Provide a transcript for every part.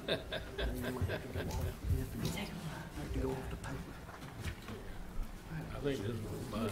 I think this was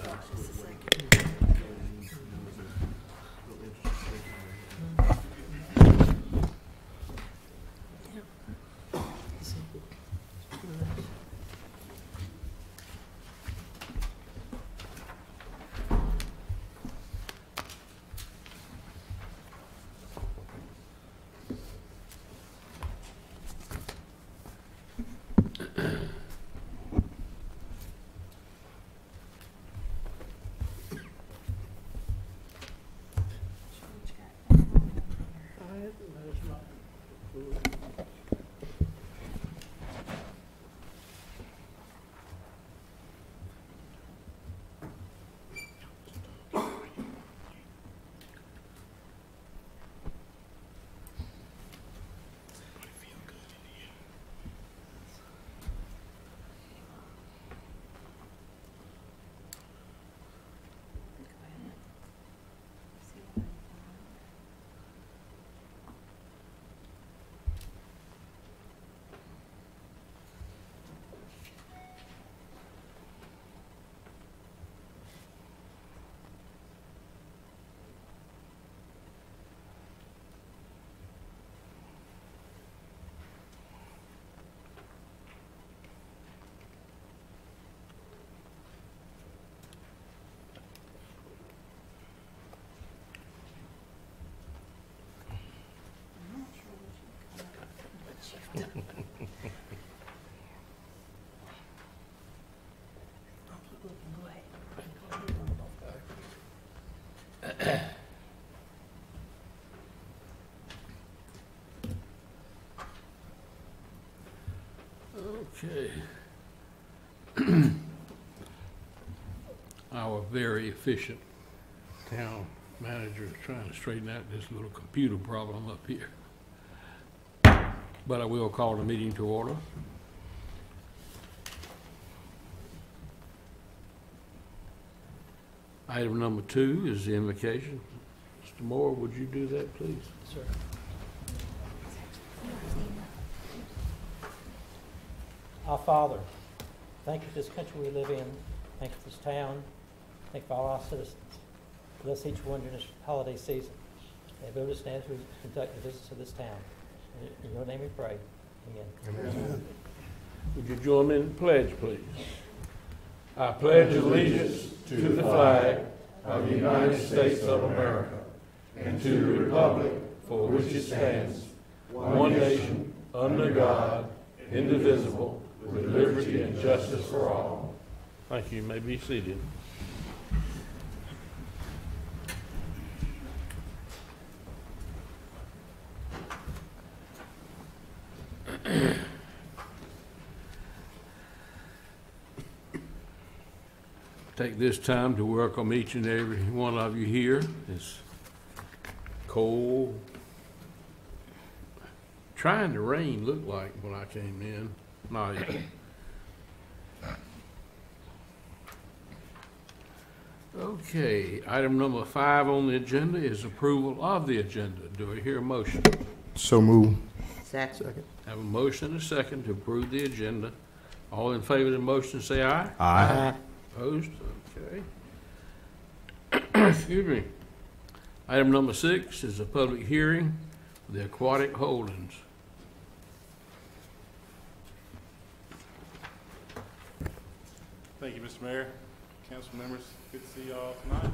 okay. Our very efficient town manager is trying to straighten out this little computer problem up here. But I will call the meeting to order. Item number 2 is the invocation. Mr. Moore, would you do that, please? Sir. Our Father, thank you for this country we live in. Thank you for this town. Thank you for all our citizens. Bless each one during this holiday season. May everybody stand as we conduct the business of this town. In your name we pray. Amen. Amen. Would you join me in the pledge, please? I pledge allegiance to the flag of the United States of America and to the republic for which it stands, one nation, under God, indivisible, with liberty and justice for all. Thank you. You may be seated. Take this time to welcome each and every one of you here. It's cold. Trying to rain looked like when I came in. Not yet. Okay, item number 5 on the agenda is approval of the agenda. Do I hear a motion? So move. Second. Have a motion and a second to approve the agenda. All in favor of the motion say aye. Aye. Opposed? Okay. Excuse me. Item number 6 is a public hearing for the aquatic holdings. Thank you, Mr. Mayor, council members. Good to see you all tonight.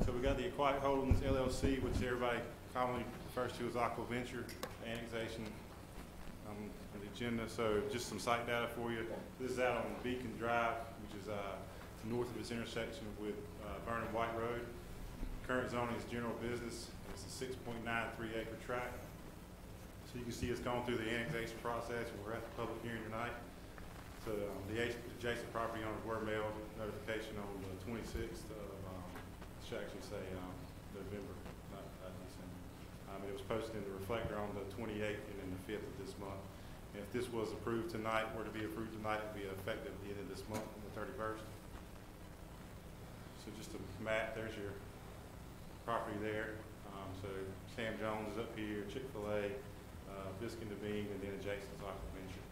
So we got the Aquatic Holdings LLC, which everybody commonly refers to as Aqua Venture annexation on the agenda. So just some site data for you. This is out on Beacon Drive, which is north of this intersection with Vernon White Road. Current zoning is general business. It's a 6.93 acre tract. So you can see it's gone through the annexation process, and we're at the public hearing tonight. So the adjacent property owners were mailed notification on the 26th of, it should actually say November, not December. It was posted in the Reflector on the 28th and then the 5th of this month. And if this was approved tonight, were to be approved tonight, it would be effective at the end of this month, on the 31st. So just a map, there's your property there. So Sam Jones is up here, Chick-fil-A, Biskin Devine, and then adjacent to Aqua Venture,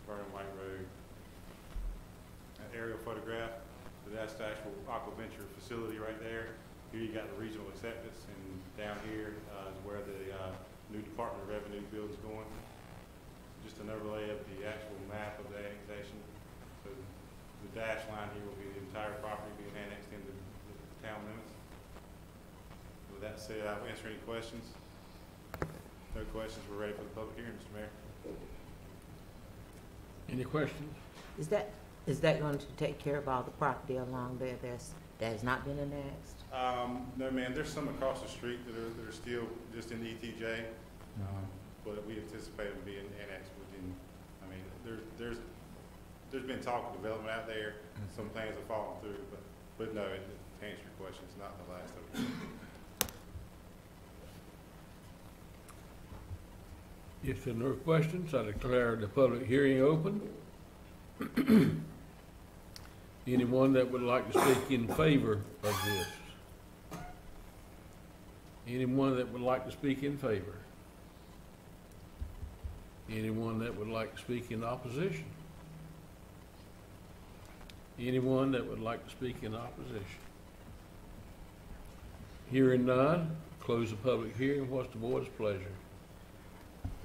Vernon White Road. An aerial photograph, but that's the actual Aqua Venture facility right there. Here you got the regional acceptance, and down here is where the new Department of Revenue building's going. Just an overlay of the actual map of the annexation. So the dash line here will be the entire property being annexed into the town limits. With that said, I'll answer any questions. No questions, we're ready for the public hearing, Mr. Mayor. Any questions? Is that going to take care of all the property along there that has not been annexed? No, ma'am, there's some across the street that are still just in ETJ, but we anticipate them being annexed within, I mean, there's been talk of development out there, some plans have fallen through, but no, to answer your question, it's not the last of it. If there are no questions, I declare the public hearing open. Anyone that would like to speak in favor of this? Anyone that would like to speak in favor? Anyone that would like to speak in opposition? Anyone that would like to speak in opposition? Hearing none, close the public hearing. What's the board's pleasure?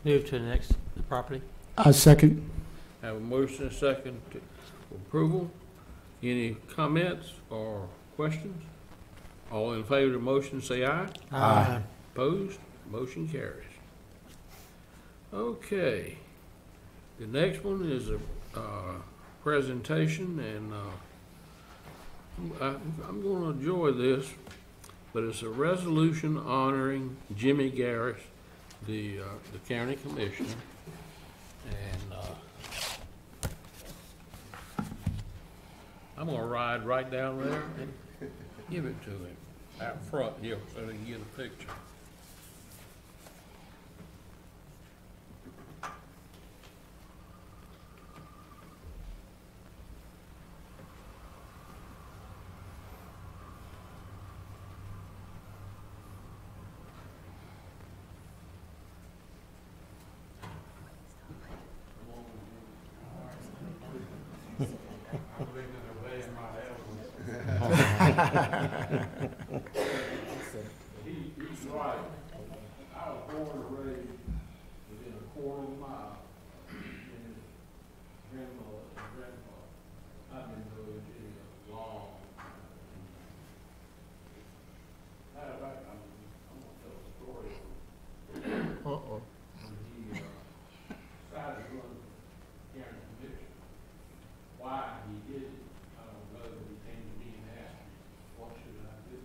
Move to the next property. I second. Have a motion and a second for approval. Any comments or questions? All in favor of the motion, say aye. Aye. Opposed? Motion carries. Okay. The next one is a presentation, and I'm going to enjoy this, but it's a resolution honoring Jimmy Garris, the county commissioner, and I'm gonna ride right down there and give it to him out front, so they can get a picture. He's right. I was born and raised within a quarter of a mile in his grandmother and grandfather. I've been doing it a long time. Matter of fact, I'm gonna tell a story. When he decided to run county commission, why he did it, I don't know, but he came to me and asked me, what should I do?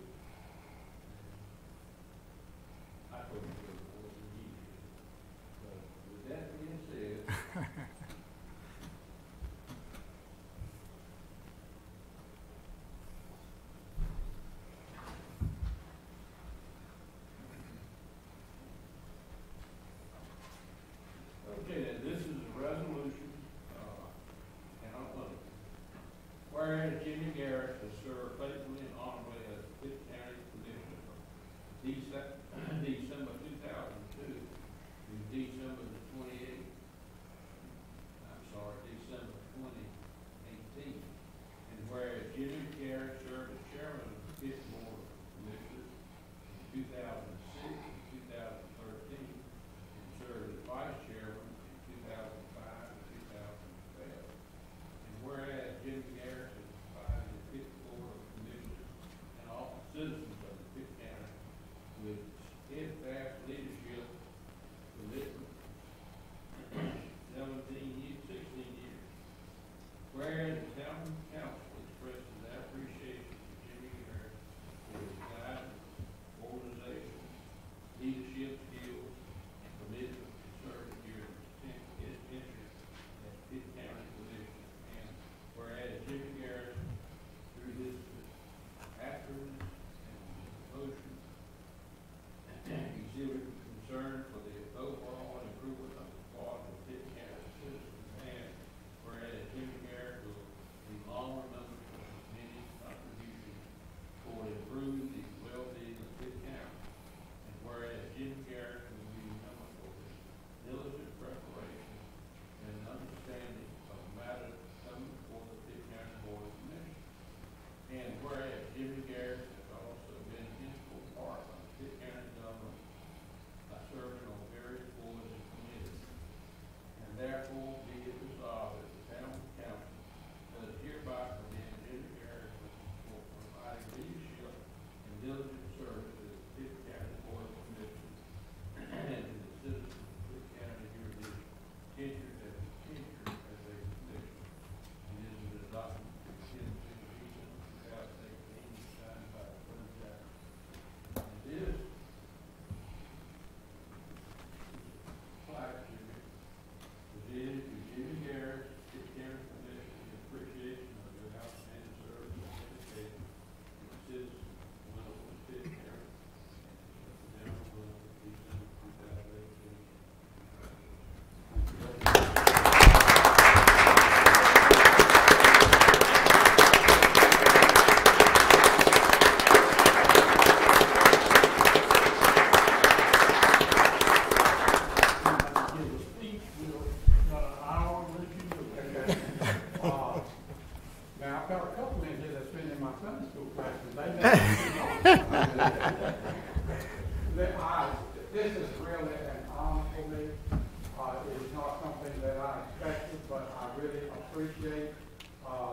this is really an honor for me. It is not something that I expected, but I really appreciate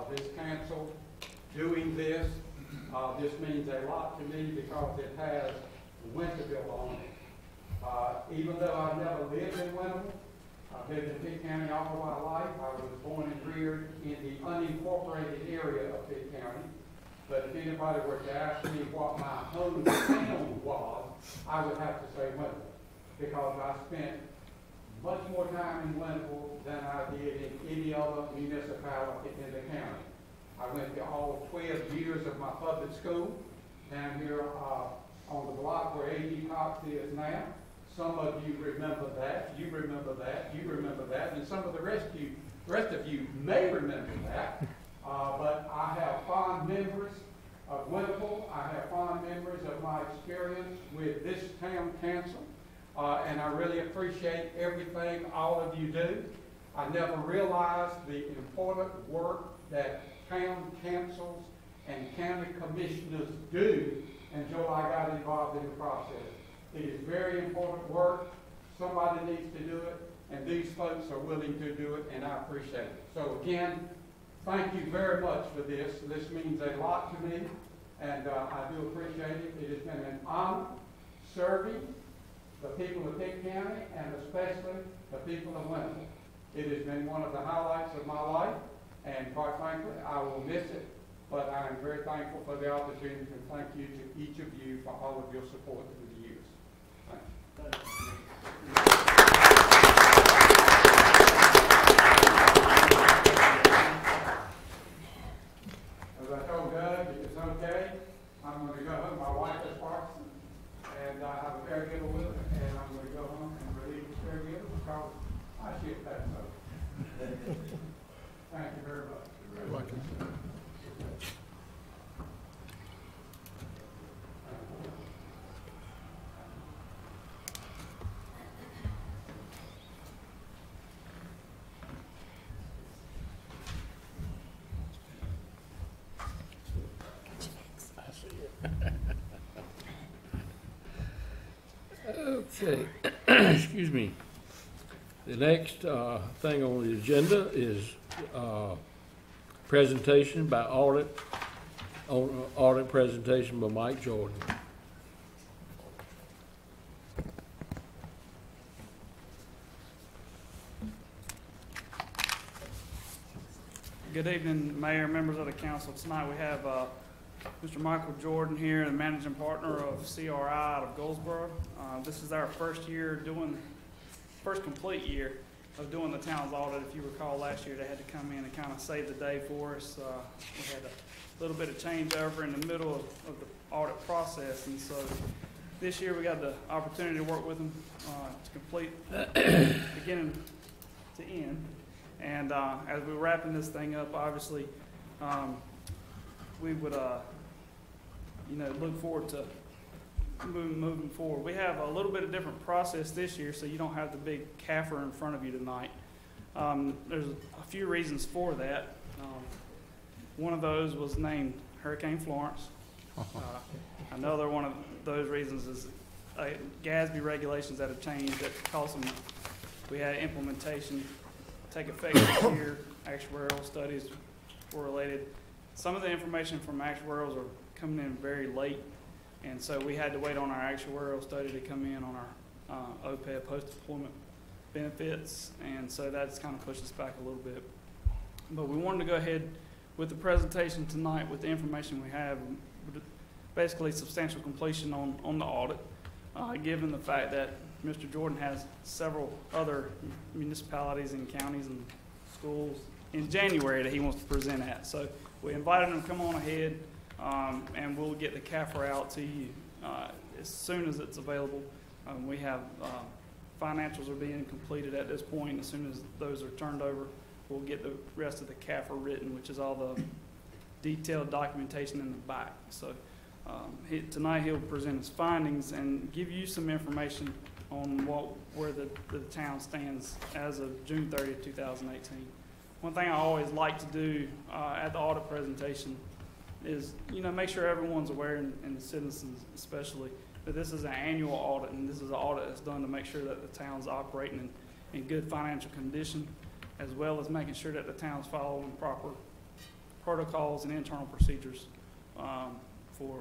this council doing this. This means a lot to me because it has Winterville on it. Even though I've never lived in Winterville, I've lived in Pitt County all of my life. I was born and reared in the unincorporated area of Pitt County. But if anybody were to ask me what my hometown was, I would have to say Winterville, because I spent much more time in Winterville than I did in any other municipality in the county. I went to all 12 years of my public school down here on the block where A.D. Cox is now. Some of you remember that, you remember that, you remember that, and some of the rest of you may remember that. But I have fond memories of Winterville. I have fond memories of my experience with this town council. And I really appreciate everything all of you do. I never realized the important work that town councils and county commissioners do until I got involved in the process. It is very important work. Somebody needs to do it, and these folks are willing to do it, and I appreciate it. So again, thank you very much for this. This means a lot to me, and I do appreciate it. It has been an honor serving the people of Pitt County, and especially the people of Winterville. It has been one of the highlights of my life, and quite frankly, I will miss it, but I am very thankful for the opportunity, and thank you to each of you for all of your support through the years. Thank you. As I told Doug, if it's okay, I'm going to go home. My wife is Parkinson, and I have a caregiver with her, and I'm going to go home and relieve the caregiver because I ship that so. Thank you very much. You're welcome. Okay, excuse me. The next thing on the agenda is presentation by audit presentation by Mike Jordan. Good evening, Mayor, members of the council. Tonight we have Mr. Michael Jordan here, the managing partner of CRI out of Goldsboro. This is our first complete year of doing the town's audit. If you recall, last year they had to come in and kind of save the day for us. We had a little bit of changeover in the middle of the audit process, and so this year we got the opportunity to work with them to complete beginning to end. And as we're wrapping this thing up, obviously, we would, look forward to moving forward. We have a little bit of different process this year, so you don't have the big CAFR in front of you tonight. There's a few reasons for that. One of those was named Hurricane Florence. Another one of those reasons is GASB regulations that have changed that caused them. We had implementation take effect this year. Actuarial studies were related. Some of the information from actuarials are coming in very late, and so we had to wait on our actuarial study to come in on our OPEB, post-employment benefits, and so that's kind of pushed us back a little bit. But we wanted to go ahead with the presentation tonight with the information we have, basically substantial completion on the audit, given the fact that Mr. Jordan has several other municipalities and counties and schools in January that he wants to present at. So we invited him to come on ahead, and we'll get the CAFR out to you as soon as it's available. We have financials are being completed at this point. As soon as those are turned over, we'll get the rest of the CAFR written, which is all the detailed documentation in the back. So tonight he'll present his findings and give you some information on where the town stands as of June 30th, 2018. One thing I always like to do at the audit presentation is, make sure everyone's aware, and the citizens especially, But this is an annual audit, and this is an audit that's done to make sure that the town's operating in good financial condition, as well as making sure that the town's following proper protocols and internal procedures for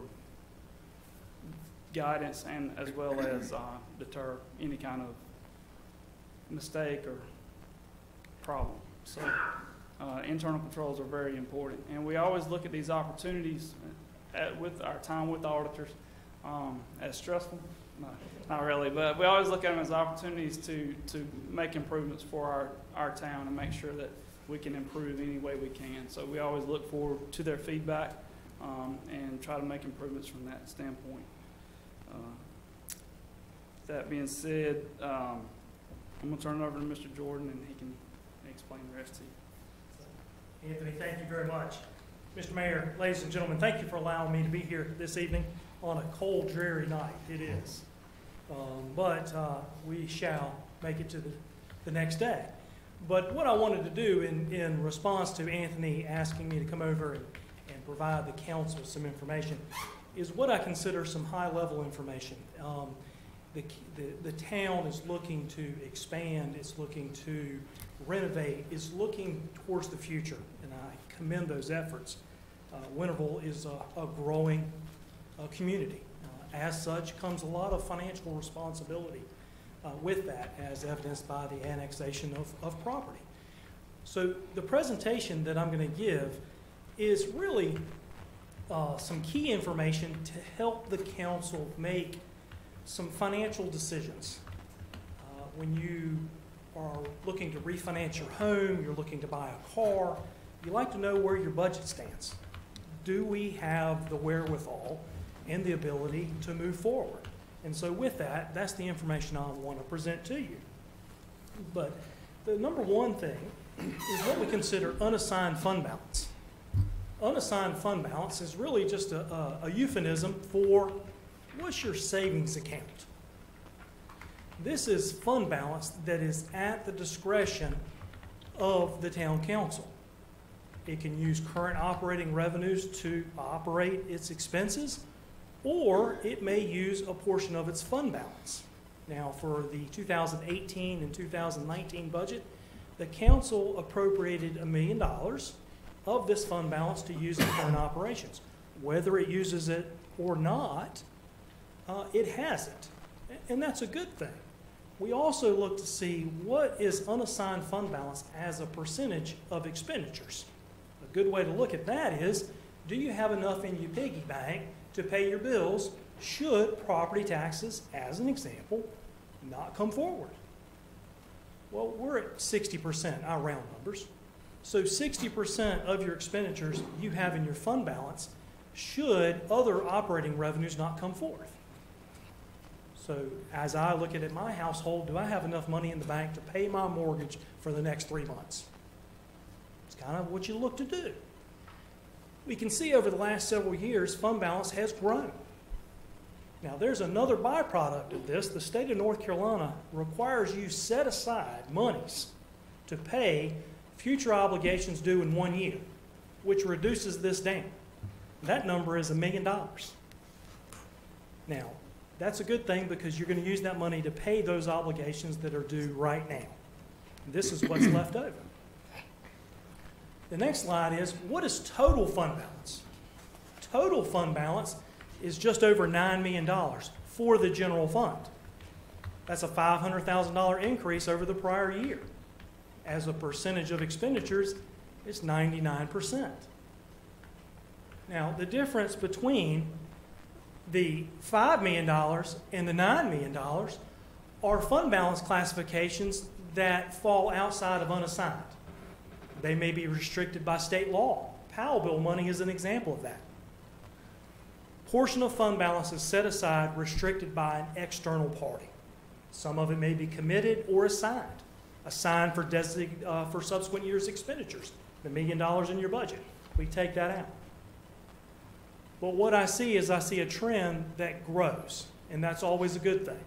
guidance and as well as deter any kind of mistake or problem. So internal controls are very important. And we always look at these opportunities with our time with the auditors as stressful. No, not really, but we always look at them as opportunities to make improvements for our town and make sure that we can improve any way we can. So we always look forward to their feedback and try to make improvements from that standpoint. That being said, I'm going to turn it over to Mr. Jordan and he can explain the rest to you. Anthony, thank you very much. Mr. Mayor, ladies and gentlemen, thank you for allowing me to be here this evening on a cold, dreary night. It is. But we shall make it to the next day. But what I wanted to do in response to Anthony asking me to come over and provide the council some information is what I consider some high-level information. The town is looking to expand, it's looking to renovate, is looking towards the future, and I commend those efforts. Winterville is a growing community. As such comes a lot of financial responsibility with that, as evidenced by the annexation of property. So the presentation that I'm going to give is really some key information to help the council make some financial decisions. When you are looking to refinance your home, you're looking to buy a car, you like to know where your budget stands. Do we have the wherewithal and the ability to move forward? And so with that, that's the information I want to present to you. But the number one thing is what we consider unassigned fund balance. Unassigned fund balance is really just a euphemism for what's your savings account. This is fund balance that is at the discretion of the town council. It can use current operating revenues to operate its expenses, or it may use a portion of its fund balance. Now, for the 2018 and 2019 budget, the council appropriated $1 million of this fund balance to use in current operations. Whether it uses it or not, it has it, and that's a good thing. We also look to see what is unassigned fund balance as a percentage of expenditures. A good way to look at that is, do you have enough in your piggy bank to pay your bills should property taxes, as an example, not come forward? Well, we're at 60%, our round numbers. So 60% of your expenditures you have in your fund balance should other operating revenues not come forth. So as I look at it, my household, do I have enough money in the bank to pay my mortgage for the next 3 months? It's kind of what you look to do. We can see over the last several years, fund balance has grown. Now, there's another byproduct of this. The state of North Carolina requires you set aside monies to pay future obligations due in 1 year, which reduces this down. That number is $1 million. Now, that's a good thing because you're going to use that money to pay those obligations that are due right now. This is what's left over. The next slide is, what is total fund balance? Total fund balance is just over $9 million for the general fund. That's a $500,000 increase over the prior year. As a percentage of expenditures, it's 99%. Now, the difference between the $5 million and the $9 million are fund balance classifications that fall outside of unassigned. They may be restricted by state law. Powell bill money is an example of that. Portion of fund balance is set aside, restricted by an external party. Some of it may be committed or assigned. Assigned for subsequent years' expenditures, the $1 million in your budget. We take that out. But what I see is a trend that grows, and that's always a good thing.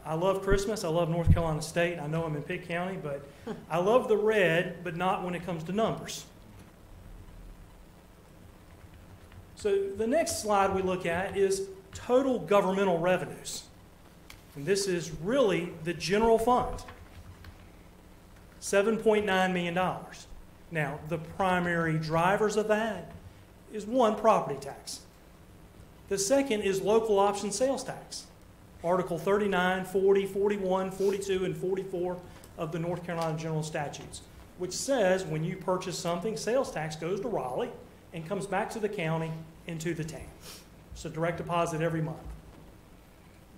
I love Christmas. I love North Carolina State. I know I'm in Pitt County, but I love the red, but not when it comes to numbers. So the next slide we look at is total governmental revenues, and this is really the general fund, $7.9 million. Now, the primary drivers of that is one, property tax. The second is local option sales tax. Article 39, 40, 41, 42, and 44 of the North Carolina General Statutes, which says when you purchase something, sales tax goes to Raleigh and comes back to the county and to the town. So direct deposit every month.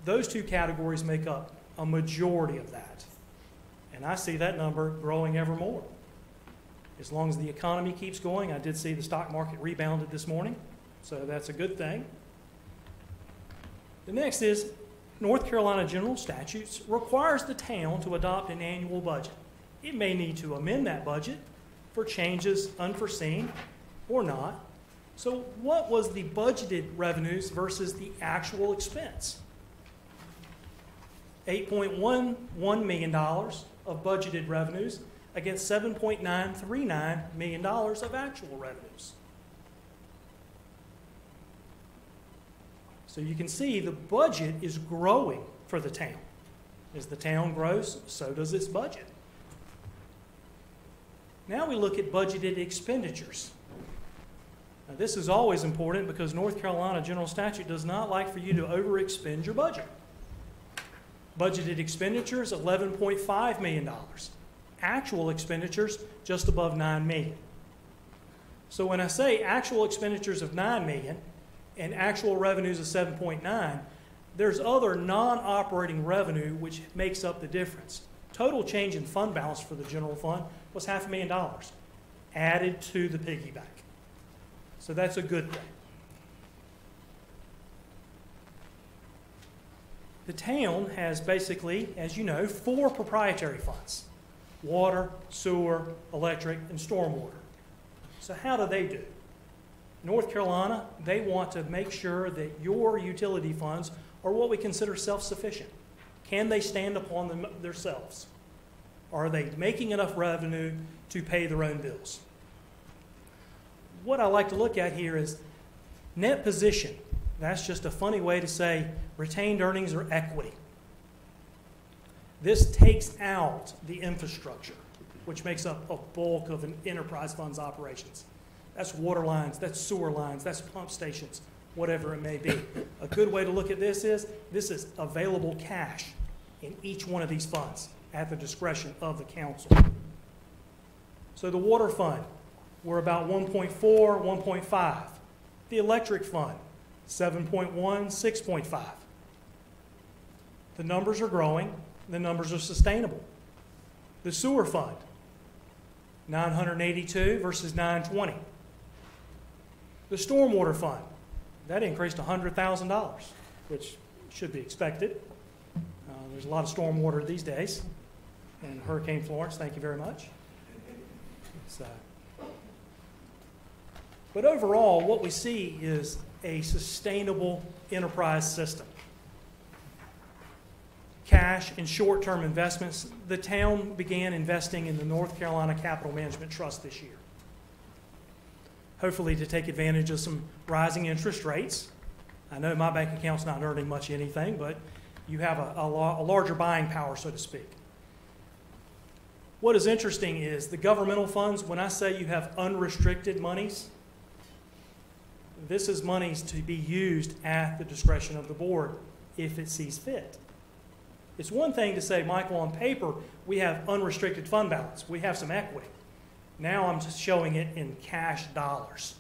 Those two categories make up a majority of that. And I see that number growing ever more. As long as the economy keeps going, I did see the stock market rebounded this morning, so that's a good thing. The next is North Carolina General Statutes requires the town to adopt an annual budget. It may need to amend that budget for changes unforeseen or not. So what was the budgeted revenues versus the actual expense? $8.11 million of budgeted revenues against $7.939 million of actual revenues. So you can see the budget is growing for the town. As the town grows, so does its budget. Now we look at budgeted expenditures. Now this is always important because North Carolina General Statute does not like for you to overexpend your budget. Budgeted expenditures, $11.5 million. Actual expenditures, just above $9 million. So when I say actual expenditures of $9 million and actual revenues of $7.9, there's other non-operating revenue which makes up the difference. Total change in fund balance for the general fund was $500,000 added to the piggyback. So that's a good thing. The town has basically, as you know, 4 proprietary funds: water, sewer, electric, and stormwater. So how do they do? North Carolina, they want to make sure that your utility funds are what we consider self-sufficient. Can they stand upon them themselves? Are they making enough revenue to pay their own bills? What I like to look at here is net position. That's just a funny way to say retained earnings or equity. This takes out the infrastructure, which makes up a bulk of an enterprise fund's operations. That's water lines, that's sewer lines, that's pump stations, whatever it may be. A good way to look at this is available cash in each one of these funds at the discretion of the council. So the water fund, we're about 1.4, 1.5. The electric fund, 7.1, 6.5. The numbers are growing. The numbers are sustainable. The sewer fund, 982 versus 920. The stormwater fund, that increased $100,000, which should be expected. There's a lot of stormwater these days. And Hurricane Florence, thank you very much. But overall, what we see is a sustainable enterprise system. Cash and short-term investments. The town began investing in the North Carolina Capital Management Trust this year, hopefully to take advantage of some rising interest rates. I know my bank account's not earning much anything, but you have a larger buying power, so to speak. What is interesting is the governmental funds, when I say you have unrestricted monies, this is monies to be used at the discretion of the board if it sees fit. It's one thing to say, Michael, on paper, we have unrestricted fund balance. We have some equity. Now I'm just showing it in cash dollars.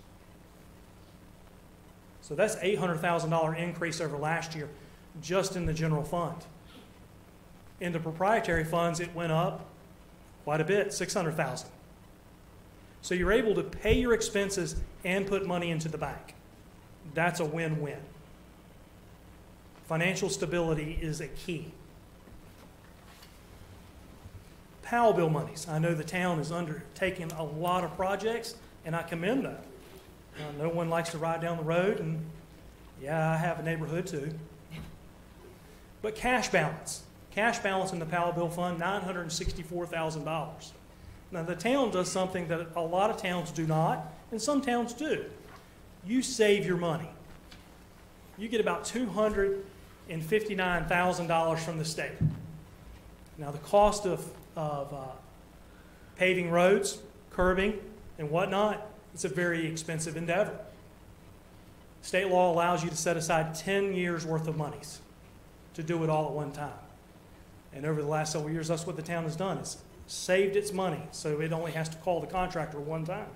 So that's $800,000 increase over last year just in the general fund. In the proprietary funds, it went up quite a bit, $600,000. So you're able to pay your expenses and put money into the bank. That's a win-win. Financial stability is a key. PAL bill monies. I know the town is undertaking a lot of projects, and I commend that. No one likes to ride down the road, and yeah, I have a neighborhood too. But cash balance. Cash balance in the PAL bill fund, $964,000. Now the town does something that a lot of towns do not, and some towns do. You save your money. you get about $259,000 from the state. Now, the cost of paving roads, curbing, and whatnot, it's a very expensive endeavor. State law allows you to set aside 10 years' worth of monies to do it all at one time. And over the last several years, that's what the town has done, is saved its money, so it only has to call the contractor one time.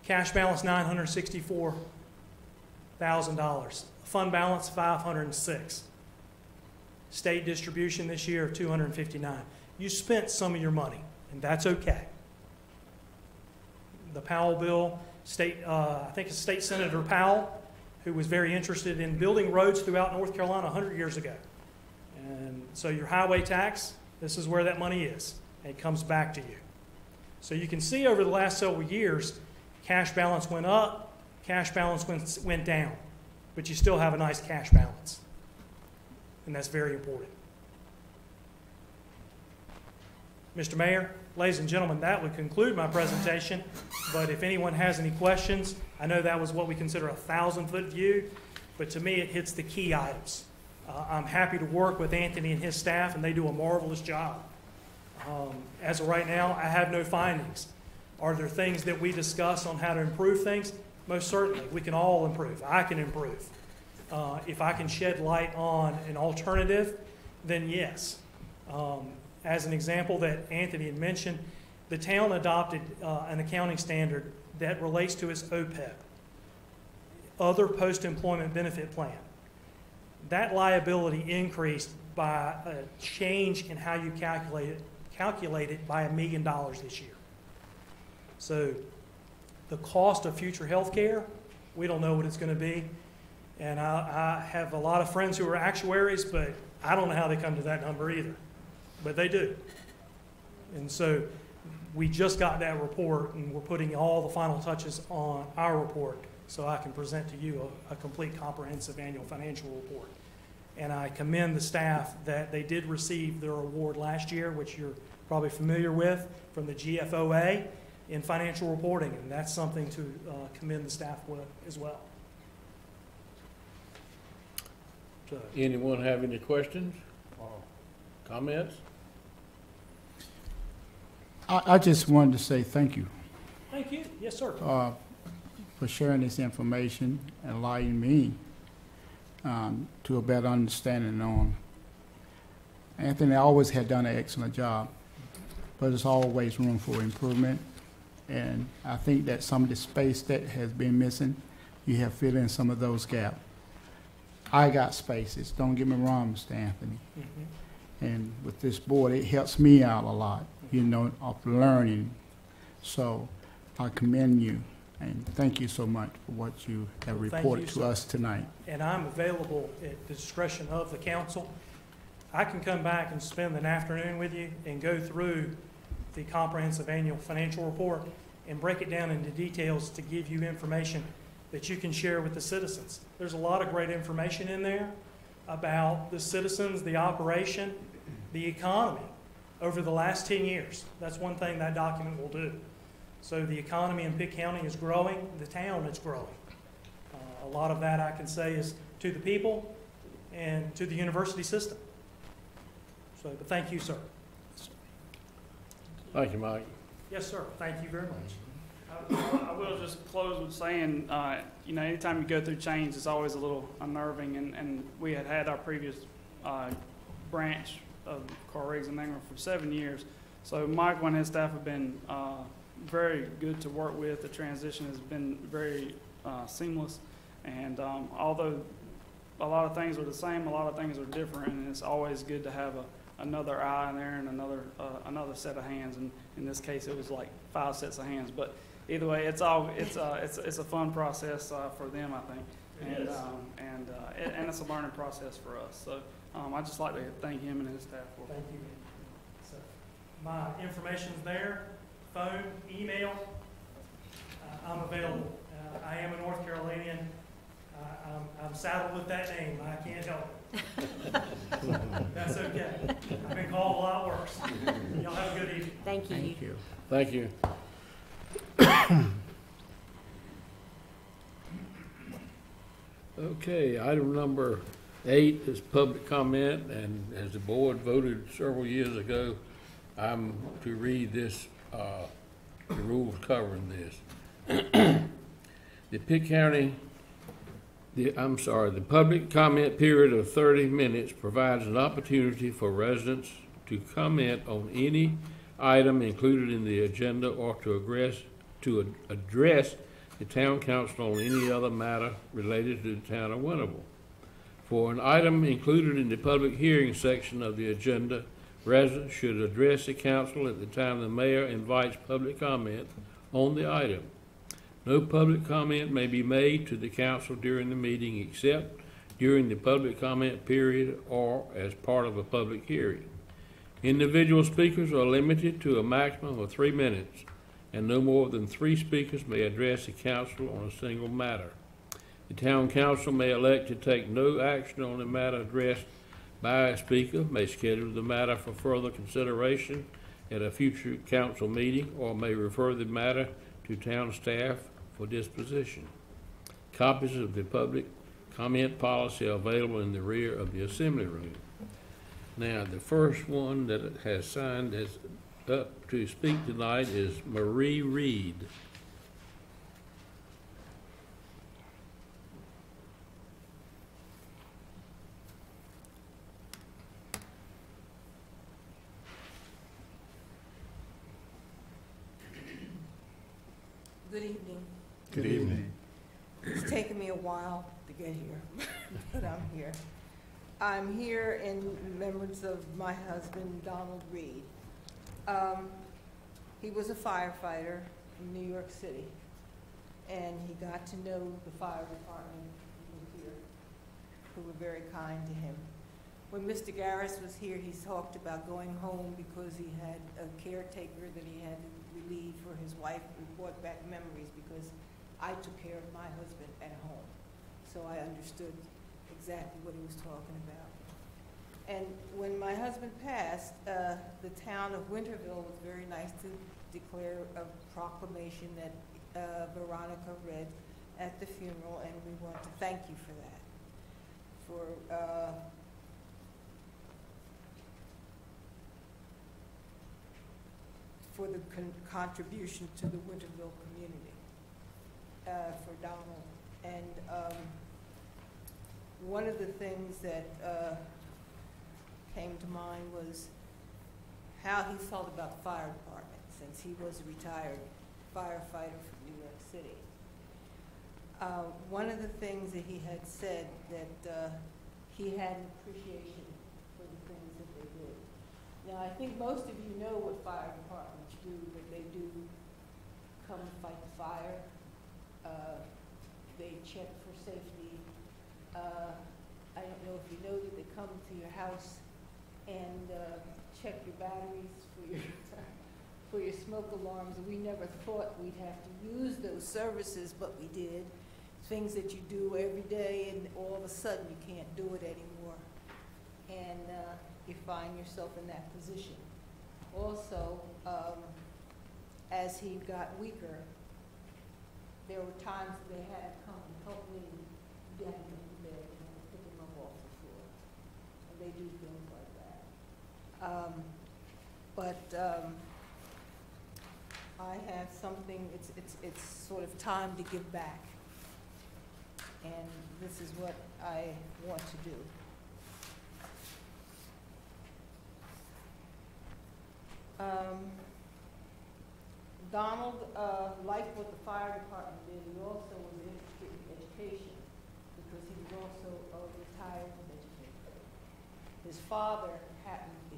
Cash balance, $964,000. Fund balance, $506,000. State distribution this year of $259,000. You spent some of your money, and that's okay. The Powell bill, I think it's State Senator Powell, who was very interested in building roads throughout North Carolina 100 years ago. And so your highway tax, this is where that money is. And it comes back to you. So you can see over the last several years, cash balance went up, cash balance went down. But you still have a nice cash balance. And that's very important. Mr. Mayor, ladies and gentlemen, that would conclude my presentation. But if anyone has any questions, I know that was what we consider a 1,000-foot view, but to me it hits the key items. I'm happy to work with Anthony and his staff, and they do a marvelous job. As of right now, I have no findings. Are there things that we discuss on how to improve things? Most certainly. We can all improve. I can improve. If I can shed light on an alternative, then yes. As an example that Anthony had mentioned, the town adopted an accounting standard that relates to its OPEB, other post-employment benefit plan. That liability increased by a change in how you calculate it by $1 million this year. So the cost of future health care, we don't know what it's going to be. And I have a lot of friends who are actuaries, but I don't know how they come to that number either. But they do. And so we just got that report, and we're putting all the final touches on our report so I can present to you a complete comprehensive annual financial report. And I commend the staff that they did receive their award last year, which you're probably familiar with, from the GFOA in financial reporting, and that's something to commend the staff with as well. So, Anyone have any questions or comments? I just wanted to say thank you thank you. Yes, sir. for sharing this information and allowing me to a better understanding on. Anthony always had done an excellent job, but there's always room for improvement. And I think that some of the space that has been missing, you have filled in some of those gaps. I got spaces, don't get me wrong, Mr. Anthony. Mm-hmm. And with this board, it helps me out a lot, you know, of learning. So I commend you, and thank you so much for what you have reported to us tonight. And I'm available at the discretion of the council. I can come back and spend an afternoon with you and go through the comprehensive annual financial report and break it down into details to give you information that you can share with the citizens. There's a lot of great information in there about the citizens, the operation, the economy over the last 10 years. That's one thing that document will do. So the economy in Pitt County is growing, the town is growing. A lot of that I can say is to the people and to the university system. So, but thank you, sir. Thank you, Mike. Yes, sir. Thank you very much. I will just close with saying, you know, anytime you go through change, it's always a little unnerving, and we had our previous branch of Carl Riggs and Ingram for 7 years. So Michael and his staff have been very good to work with. The transition has been very seamless, and although a lot of things are the same, a lot of things are different, and it's always good to have another eye in there and another set of hands. And in this case, it was like 5 sets of hands. But either way, it's a fun process for them, I think, and it's a learning process for us. So I'd just like to thank him and his staff for. Thank you. So my information's there, phone, email. I'm available. I am a North Carolinian. I'm saddled with that name. I can't help it. That's okay. I've been called a lot worse. Y'all have a good evening. Thank you. Thank you. Thank you. Okay, item number 8 is public comment, and as the board voted several years ago, I'm to read this, the rules covering this. The Pitt County, the public comment period of 30 minutes provides an opportunity for residents to comment on any item included in the agenda or to address the town council on any other matter related to the town of Winterville. For an item included in the public hearing section of the agenda, residents should address the council at the time the mayor invites public comment on the item. No public comment may be made to the council during the meeting except during the public comment period or as part of a public hearing. Individual speakers are limited to a maximum of 3 minutes, and no more than 3 speakers may address the council on a single matter. The town council may elect to take no action on the matter addressed by a speaker, may schedule the matter for further consideration at a future council meeting, or may refer the matter to town staff for disposition. Copies of the public comment policy are available in the rear of the assembly room. Now, the first one that has signed as up to speak tonight is Marie Reed. Good evening. Good evening. It's taken me a while to get here, but I'm here. I'm here in remembrance of my husband, Donald Reed. He was a firefighter from New York City, and he got to know the fire department who was here, who were very kind to him. When Mr. Garris was here, he talked about going home because he had a caretaker that he had to relieve for his wife, who brought back memories because I took care of my husband at home. So I understood exactly what he was talking about. And when my husband passed, the town of Winterville was very nice to declare a proclamation that Veronica read at the funeral, and we want to thank you for that. For the contribution to the Winterville community, for Donald. And one of the things that came to mind was how he felt about the fire department, since he was a retired firefighter from New York City. One of the things that he had said that he had an appreciation for the things that they did. Now, I think most of you know what fire departments do, that they do come and fight the fire. They check for safety. I don't know if you know that they come to your house and check your batteries for your smoke alarms. We never thought we'd have to use those services, but we did. Things that you do every day, and all of a sudden you can't do it anymore. And you find yourself in that position. Also, as he got weaker, there were times that they had to come and help me get him into bed and pick him up off the floor. And they do things like that. I have something, it's sort of time to give back. And this is what I want to do. Donald liked what the fire department did. He also was interested in education because he was also a retired educator. His father happened to,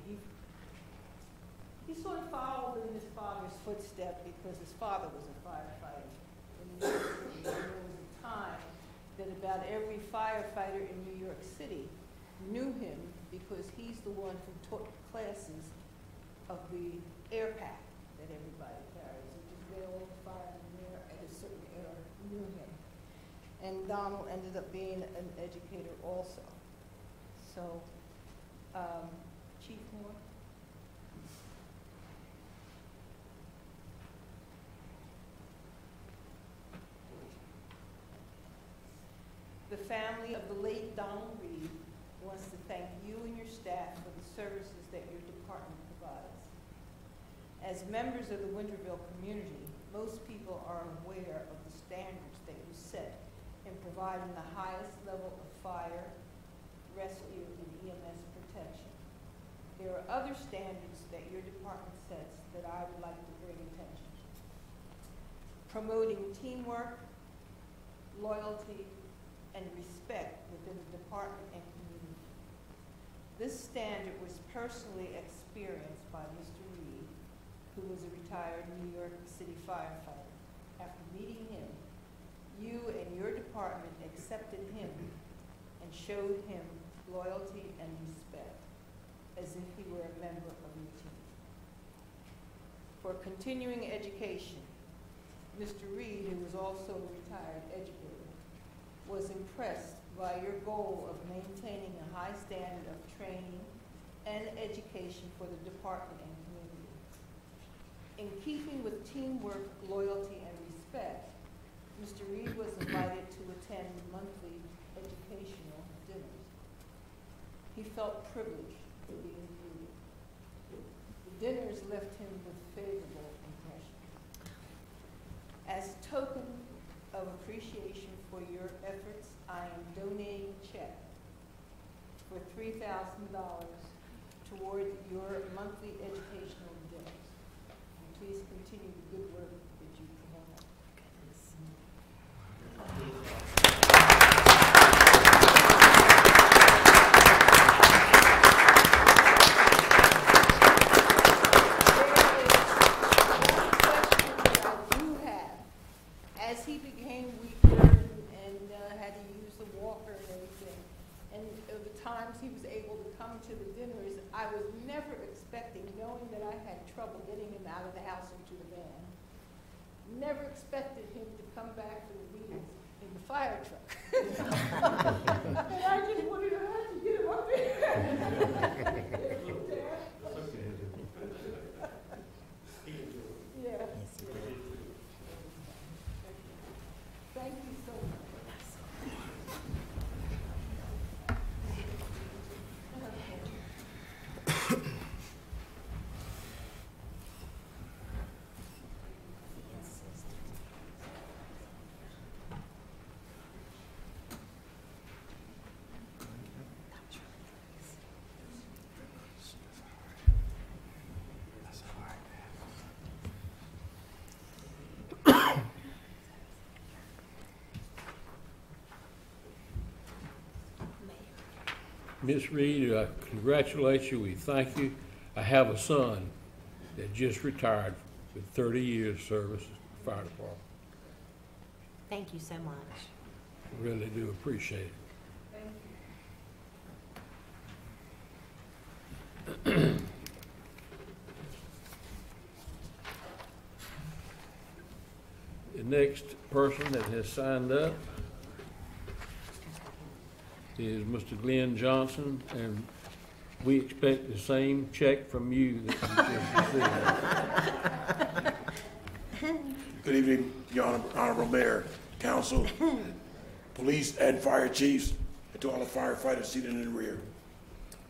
he sort of followed in his father's footsteps because his father was a firefighter. And there was a time that about every firefighter in New York City knew him because he's the one who taught classes of the air pack that everybody carries, which is where all the firemen there at a certain era knew him. And Donald ended up being an educator also. So, Chief Moore? The family family of the late Donald Reed wants to thank you and your staff for the services that your department provides. As members of the Winterville community, most people are aware of the standards that you set in providing the highest level of fire, rescue, and EMS protection. There are other standards that your department sets that I would like to bring attention to. Promoting teamwork, loyalty, and respect within the department and community. This standard was personally experienced by Mr. Reed, who was a retired New York City firefighter. After meeting him, you and your department accepted him and showed him loyalty and respect, as if he were a member of your team. For continuing education, Mr. Reed, who was also a retired educator, was impressed by your goal of maintaining a high standard of training and education for the department and community. In keeping with teamwork, loyalty, and respect, Mr. Reed was invited to attend monthly educational dinners. He felt privileged to be included. The dinners left him with favorable impressions. As a token of appreciation for your efforts, I am donating a check for $3,000 toward your monthly educational dinners. And please continue the good work that you promote. As he became weaker and had to use the walker and everything, and the times he was able to come to the dinners, I was never expecting, knowing that I had trouble getting him out of the house into the van, never expected him to come back for the meetings in the fire truck. And I just wanted to get him up there. Yeah. Thank you so much. Miss Reed, I congratulate you. We thank you. I have a son that just retired with 30 years service in the fire department. Thank you so much. Really do appreciate it. The next person that has signed up is Mr. Glenn Johnson, and we expect the same check from you that you just received. Good evening, Your Honorable Mayor, Council, Police, and Fire Chiefs, and to all the firefighters seated in the rear.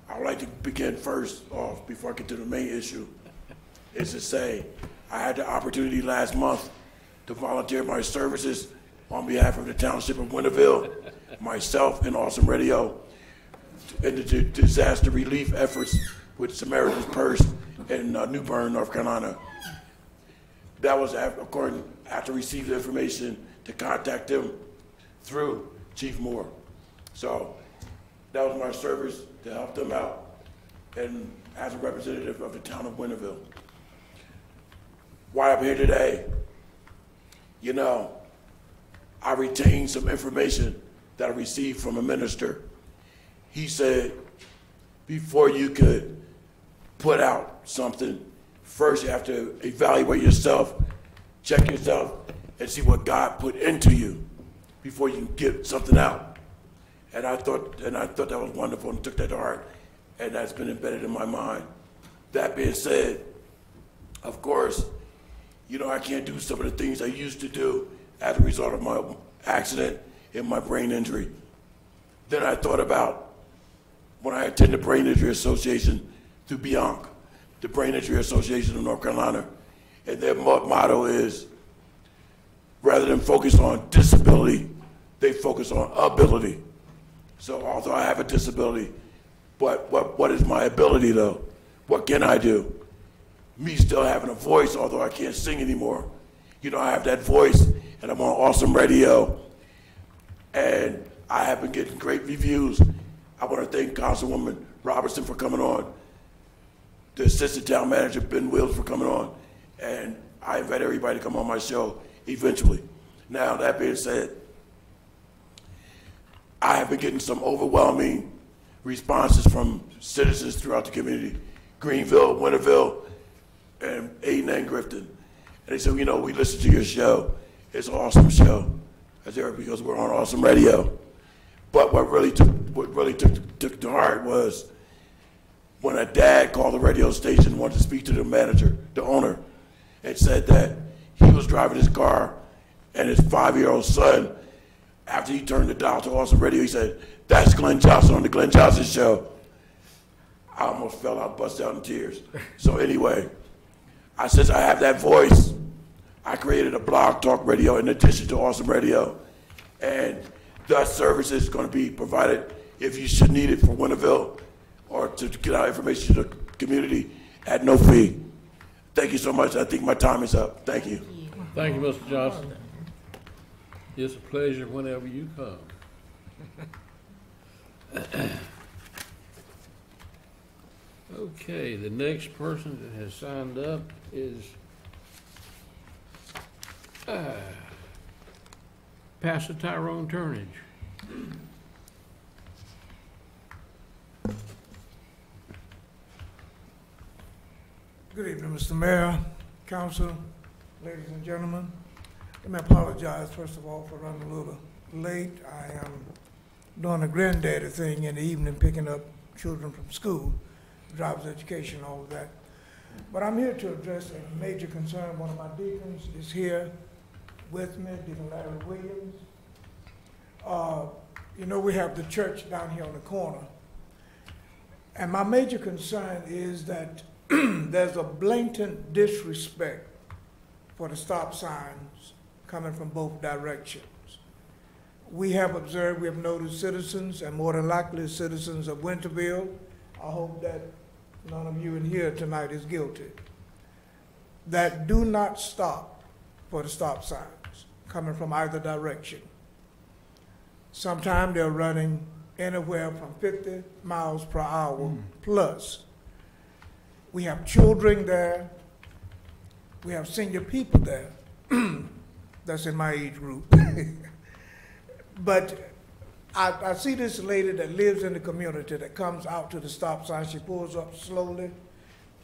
I would like to begin first off, before I get to the main issue, is to say I had the opportunity last month to volunteer my services on behalf of the Township of Winterville, myself, and Awesome Radio in the disaster relief efforts with Samaritan's Purse in New Bern, North Carolina. That was, after receiving the information to contact them through Chief Moore. So that was my service to help them out, and as a representative of the town of Winterville. Why I'm here today, you know, I retained some information that I received from a minister. He said, before you could put out something, first you have to evaluate yourself, check yourself, and see what God put into you before you can get something out. And I thought that was wonderful and took that to heart, and that's been embedded in my mind. That being said, of course, you know, I can't do some of the things I used to do as a result of my accident and my brain injury. Then I thought about when I attended the Brain Injury Association through Bianca, the Brain Injury Association of North Carolina, and their motto is, rather than focus on disability, they focus on ability. So although I have a disability, what is my ability though? What can I do? Me still having a voice, although I can't sing anymore. You know, I have that voice, and I'm on Awesome Radio, and I have been getting great reviews. I want to thank Councilwoman Robertson for coming on, the Assistant Town Manager, Ben Wills, for coming on, and I invite everybody to come on my show eventually. Now, that being said, I have been getting some overwhelming responses from citizens throughout the community, Greenville, Winterville, and Aden and Grifton. And they said, you know, we listen to your show. It's an awesome show. I said, because we're on Awesome Radio. But what really took to heart was when a dad called the radio station and wanted to speak to the manager, the owner, and said that he was driving his car and his 5-year-old son, after he turned the dial to Awesome Radio, he said, "That's Glenn Johnson on the Glenn Johnson Show." I almost fell out, bust out in tears. So anyway, since I have that voice, I created a blog talk radio in addition to Awesome Radio, and that service is going to be provided if you should need it for Winterville or to get out information to the community at no fee. Thank you so much. I think my time is up. Thank you. Thank you, Mr. Johnson. It's a pleasure whenever you come. Okay, the next person that has signed up is Pastor Tyrone Turnage. Good evening, Mr. Mayor, Council, ladies and gentlemen. Let me apologize, first of all, for running a little late. I am doing a granddaddy thing in the evening, picking up children from school, driver's education, all of that. But I'm here to address a major concern. One of my deacons is here with me, Deacon Larry Williams. You know, we have the church down here on the corner. And my major concern is that there's a blatant disrespect for the stop signs coming from both directions. We have observed, we have noticed citizens, and more than likely citizens of Winterville, I hope that none of you in here tonight is guilty, that do not stop for the stop signs coming from either direction. Sometimes they're running anywhere from 50 miles per hour plus. We have children there. We have senior people there. That's in my age group. But I see this lady that lives in the community that comes out to the stop sign. She pulls up slowly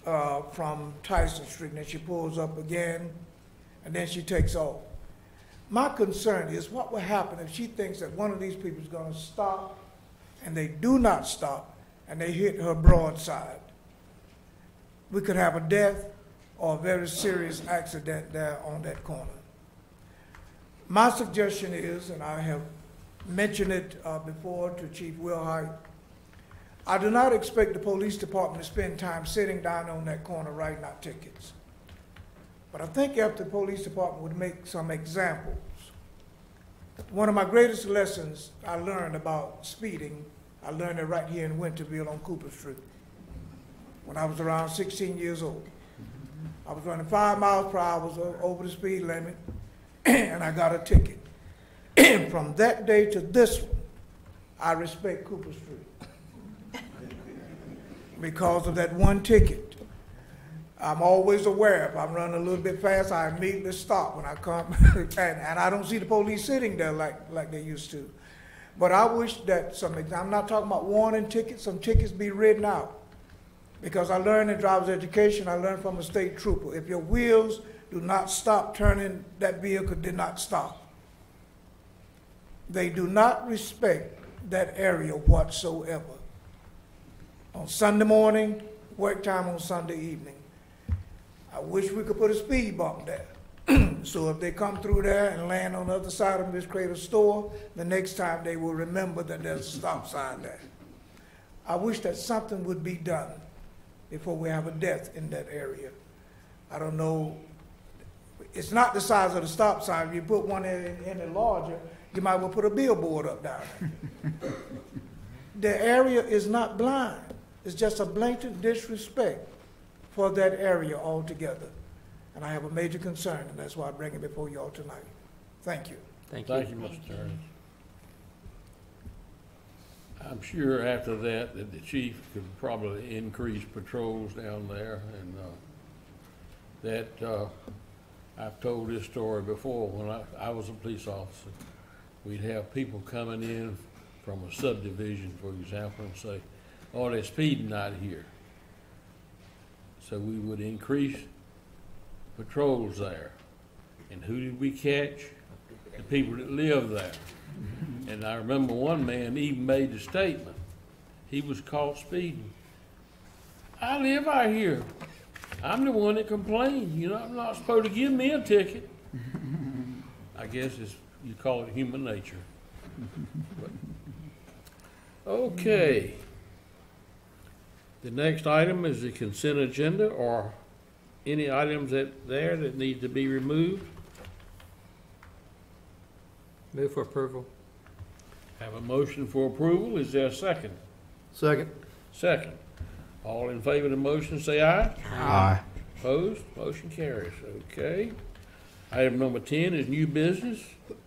from Tyson Street, and then she pulls up again, and then she takes off. My concern is what will happen if she thinks that one of these people is going to stop, and they do not stop, and they hit her broadside. We could have a death or a very serious accident there on that corner. My suggestion is, and I have mentioned it before to Chief Wilhite, I do not expect the police department to spend time sitting down on that corner writing out tickets. But I think if the police department would make some examples. One of my greatest lessons I learned about speeding, I learned it right here in Winterville on Cooper Street when I was around 16 years old. I was running 5 miles per hour over the speed limit, and I got a ticket. From that day to this one, I respect Cooper Street because of that one ticket. I'm always aware if I'm running a little bit fast, I immediately stop when I come, and I don't see the police sitting there like they used to. But I wish that I'm not talking about warning tickets, some tickets be written out. Because I learned in driver's education, I learned from a state trooper, if your wheels do not stop turning, that vehicle did not stop. They do not respect that area whatsoever. On Sunday morning, work time on Sunday evening. I wish we could put a speed bump there. So if they come through there and land on the other side of Miss Crater's store, the next time they will remember that there's a stop sign there. I wish that something would be done before we have a death in that area. I don't know, it's not the size of the stop sign. If you put one in any larger, you might well put a billboard up down there. The area is not blind. It's just a blatant disrespect for that area altogether. And I have a major concern, and that's why I bring it before you all tonight. Thank you. Thank you, Mr. Attorney. I'm sure after that the chief could probably increase patrols down there, and I've told this story before. When I was a police officer, we'd have people coming in from a subdivision, for example, and say, "Oh, they're speeding out here." So we would increase patrols there. And who did we catch? The people that live there. And I remember one man even made the statement. He was caught speeding. "I live out here. I'm the one that complained. You know, I'm not supposed to give me a ticket." I guess you call it human nature. But, okay. The next item is the consent agenda, or any items that need to be removed. Move for approval. Have a motion for approval. Is there a second? Second. Second. All in favor of the motion, say aye. Aye. Opposed? Motion carries. Okay. Item number 10 is new business.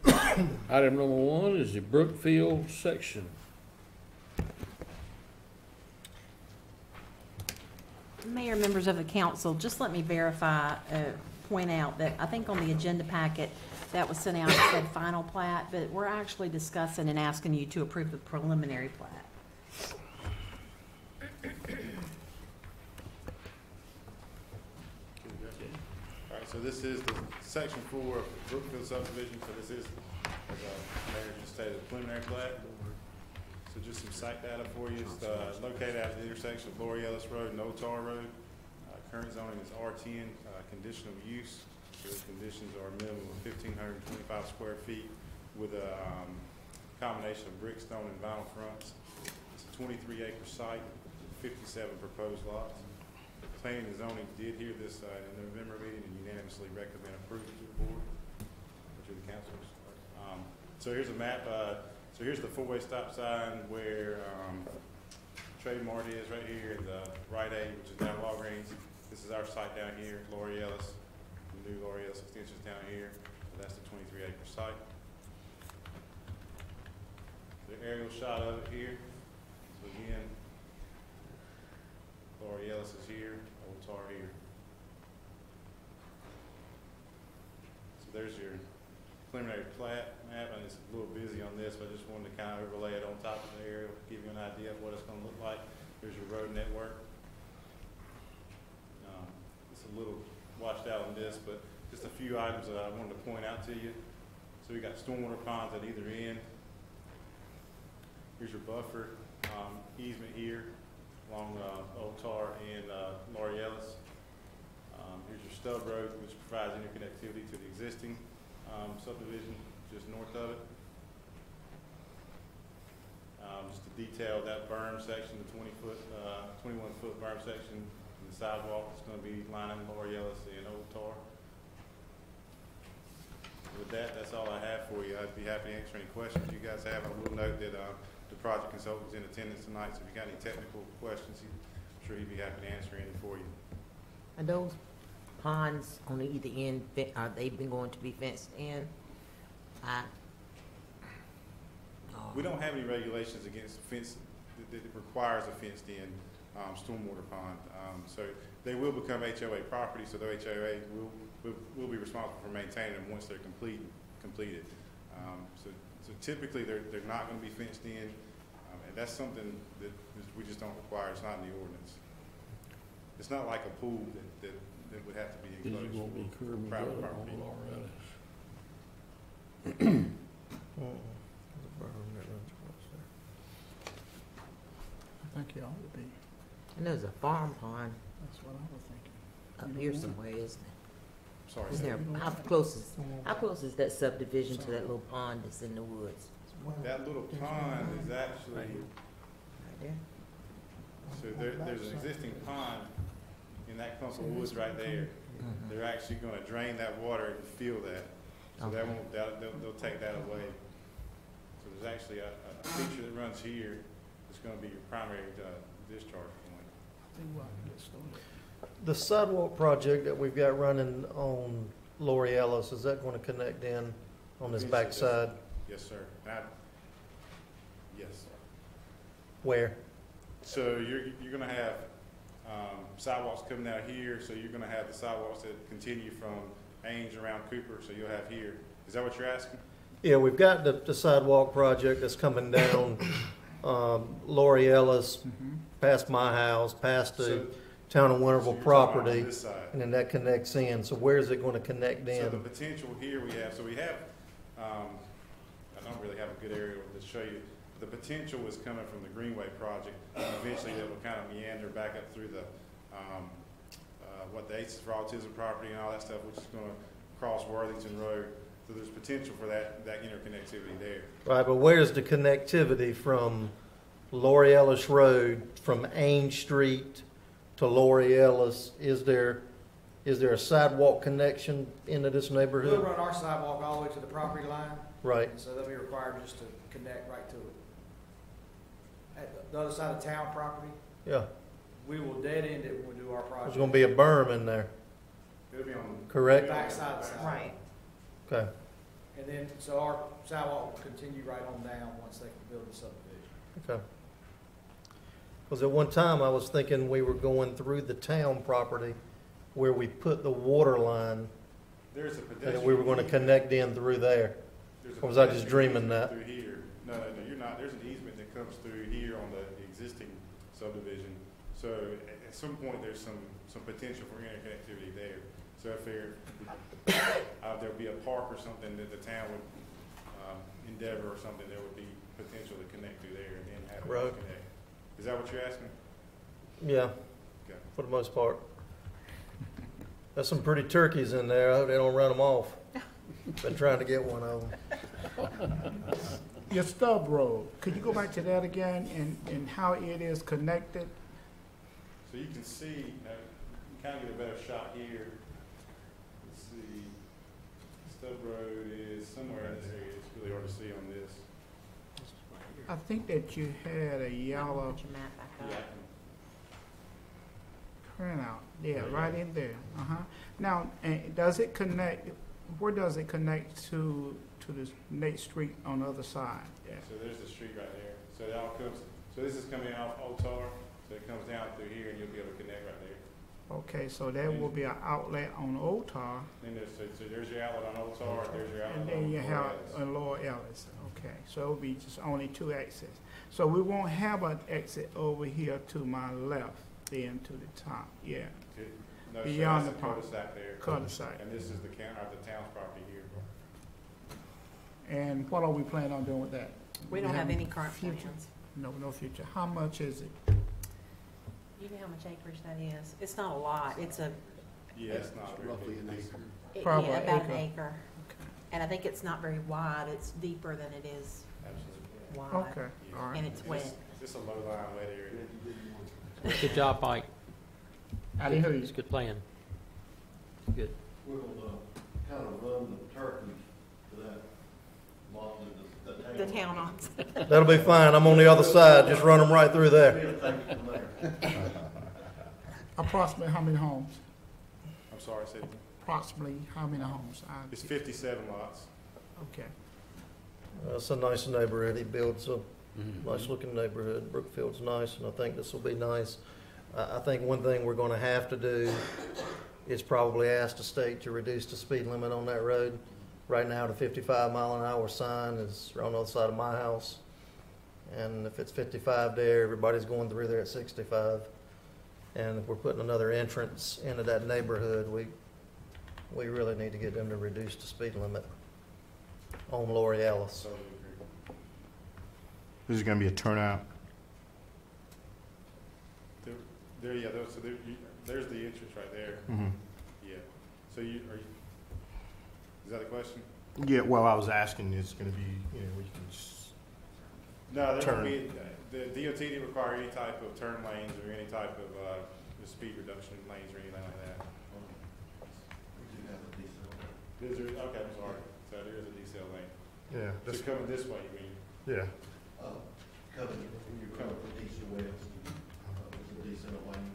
Item number 1 is the Brookfield section. Mayor, members of the council, just let me point out that I think on the agenda packet that was sent out, it said final plat, but we're actually discussing and asking you to approve the preliminary plat. All right, so this is the section 4 of Brookfield subdivision. So this is, as Mayor just stated, the preliminary plat. So just some site data for you. It's located at the intersection of Lower Ellis Road and Old Tar Road. Current zoning is R10, conditional use. So the conditions are a minimum of 1,525 square feet with a combination of brick, stone, and vinyl fronts. It's a 23-acre site, 57 proposed lots. Planning and zoning did hear this in the November meeting and unanimously recommend approval to the board, or to the councilors. So here's a map. So here's the four-way stop sign where Trade Mart is right here, the Rite Aid, which is down Walgreens. This is our site down here, Laurie Ellis. The new Laurie Ellis extension is down here. So that's the 23-acre site. The aerial shot of it here. So again, Laurie Ellis is here, Old Tar here. So there's your preliminary plat map, and it's a little busy on this, but I just wanted to kind of overlay it on top of the aerial, give you an idea of what it's going to look like. Here's your road network. It's a little washed out on this, but just a few items that I wanted to point out to you. So we got stormwater ponds at either end. Here's your buffer easement here along Old Tar and Laurie Ellis. Here's your stub road, which provides interconnectivity to the existing subdivision just north of it. Just to detail that berm section, the 21-foot berm section, and the sidewalk is going to be lining Laurie Ellis and Old Tar. With that, that's all I have for you. I'd be happy to answer any questions you guys have. I will note that the project consultant is in attendance tonight, so if you got any technical questions, I'm sure he'd be happy to answer any for you. Are those ponds on either end, are they going to be fenced in? We don't have any regulations against fence that requires a fenced-in stormwater pond. So they will become HOA property, so the HOA will be responsible for maintaining them once they're completed. So typically they're not going to be fenced in, and that's something that we just don't require. It's not in the ordinance. It's not like a pool that would have to be enclosed for private property. I think it ought to be. And there's a farm pond That's what I was thinking. up here somewhere, isn't it? sorry, Is say there, how close is that subdivision to that little pond that's in the woods? that little pond is actually, Right there? so there's an existing pond in that clump of woods right there. They're actually gonna drain that water and fill that. So that won't, they'll take that away. So there's actually a feature that runs here that's gonna be your primary discharge point. The sidewalk project that we've got running on Lori Ellis, is that going to connect in on this back side? Yes, sir. Yes. Where? So you're gonna have sidewalks coming out here, so you're gonna have the sidewalks that continue from Ames around Cooper, so you'll have here. Is that what you're asking? Yeah, we've got the sidewalk project that's coming down Lori Ellis, past my house, past the So- town of So Winterville you're talking about property, on this side. and then that connects in. So where is it going to connect So the in? potential here we have, I don't really have a good aerial to show you. The potential is coming from the Greenway project. Eventually that will kind of meander back up through the, the Aces for Autism property and all that stuff, which is gonna cross Worthington Road. So there's potential for that interconnectivity there. Right, but where's the connectivity from Lori Ellis Road, from Ames Street to Lori Ellis? Is there a sidewalk connection into this We'll neighborhood? run our sidewalk all the way to the property line, Right, and so they'll be required just to connect right to it. At the other side of town property, yeah. we will dead end it when we do our There's project. gonna be a berm in there, It'll be on. correct? it'll be on Back side of the back side. Right. Okay, And then, so our sidewalk will continue right on down once they can build the subdivision. okay. Because at one time, I was thinking we were going through the town property where we put the water line, There's a and pedestrian. that we were gonna connect in through there. There's a Or was I just pedestrian dreaming that? easement Through here. No, you're not. There's an easement that comes through here on the existing subdivision. So at some point, there's some potential for interconnectivity there. So if there'll be a park or something that the town would endeavor or something, there would be potential to connect through there and then have Right. it connect. Is that what you're asking? Yeah, Okay. for the most part. There's some pretty turkeys in there. I hope they don't run them off. Been trying to get one of them. Your stub road, could you go back to that again and how it is connected? So you can see, you kind of get a better shot here. Let's see, Stub Road is somewhere in this area. It's really hard to see on this. I think that you had a yellow Put your map back Yeah, up. printout, yeah, right in there, Now, does it connect, where does it connect to this next street on the other side? Yeah. So there's the street right there. So it all comes, so this is coming off Old Tar, so it comes down through here and you'll be able to connect right there. Okay, so there will be an outlet on Old Tar, Then so there's your outlet on Old Tar, there's your outlet and on then you have Ellis. a Lower Ellis. Okay, so it'll be just only two exits. So we won't have an exit over here to my left, then to the top, yeah, No, so beyond that's the the park. cul-de-sac there. cul-de-sac. And this is the town's property here. And what are we planning on doing with that? We don't have any current future? plans. No future. How much is it? You know how much acreage that is? It's not a lot. It's Yeah, it's not roughly an acre. Probably yeah, about an acre. acre. And I think it's not very wide. It's deeper than it is Absolutely. wide. Okay, all right. And it's wet. Just a low lying wet area. Good job, Mike. I didn't hear you. It's a good plan. Good. We'll, kind of run the turkeys to that lot that The town owns. That'll be fine. I'm on the other side. Just run them right through there. Approximately how many homes? I'm sorry, I said, Approximately how many homes? it's 57 lots. Okay. It's a nice neighborhood. He builds a nice looking neighborhood. Brookfield's nice, and I think this will be nice. I think one thing we're gonna have to do is probably ask the state to reduce the speed limit on that road. Right now, the 55-mile-an-hour sign is on the other side of my house. And if it's 55 there, everybody's going through there at 65. And if we're putting another entrance into that neighborhood, we really need to get them to reduce the speed limit on Lori Ellis. Totally agree. This is gonna be a turnout. There's the entrance right there. Yeah. So Is that a question? Yeah, well, I was asking, is gonna be, you know, we can just, No, there Turn. won't be, the DOT didn't require any type of turn lanes or any type of, speed reduction lanes or anything like that. We do have a decent. Is there, okay, I'm sorry, so there is a decel lane. yeah, So just, coming this way, you mean? yeah. Coming, when you're coming from east to west, there's a decent lane.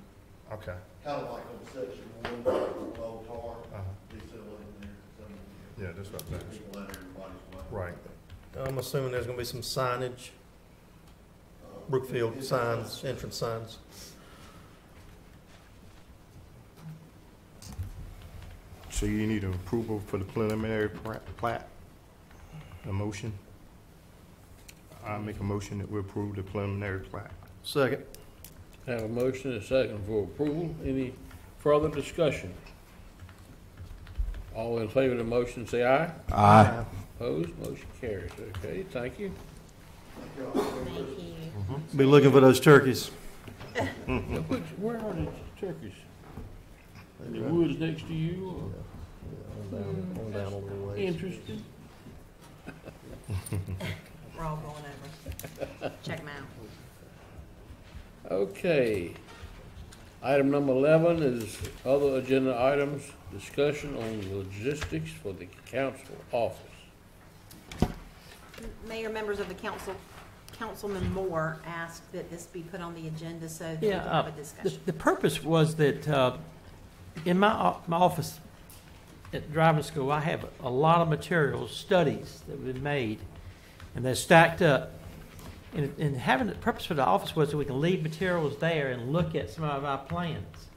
Okay. Kind of like on section one, below tar, Uh-huh. decent lane there. Some, Yeah, that's what I'm saying. people out everybody's way. Right. I'm assuming there's gonna be some signage, Uh, Brookfield it's- signs, entrance signs. So you need approval for the preliminary plat, a motion? I make a motion that we approve the preliminary plat. Second. Have a motion and a second for approval. Any further discussion? All in favor of the motion, say aye. Aye. Opposed, motion carries. Okay, thank you. Thank you. Be looking for those turkeys. Where are the turkeys? In the woods next to you, On down a little or ways. interested? We're all going over. Check them out. Okay. Item number 11 is other agenda items, discussion on logistics for the council office. Mayor, members of the council, Councilman Moore asked that this be put on the agenda so that we can Yeah, have a discussion. the purpose was that in my office at driving school, I have a lot of materials, studies that have been made, and they're stacked up. And having the purpose for the office was that we can leave materials there and look at some of our plans.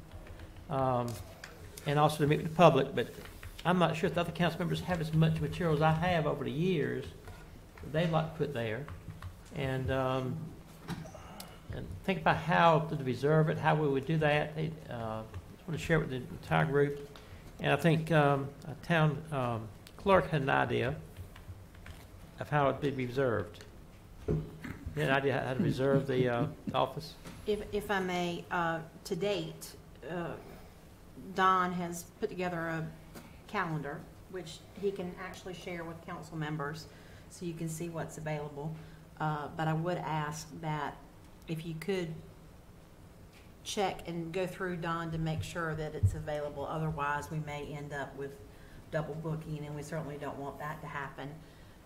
And also to meet with the public, but I'm not sure if the other council members have as much material as I have over the years that they'd like to put there. And think about how to reserve it, how we would do that. I just want to share it with the entire group. And I think a town clerk had an idea of how it'd be reserved. You had an idea how to reserve the office? If I may, to date, Don has put together a calendar, which he can actually share with council members, so you can see what's available. But I would ask that if you could check and go through Don to make sure that it's available. Otherwise, we may end up with double booking, and we certainly don't want that to happen.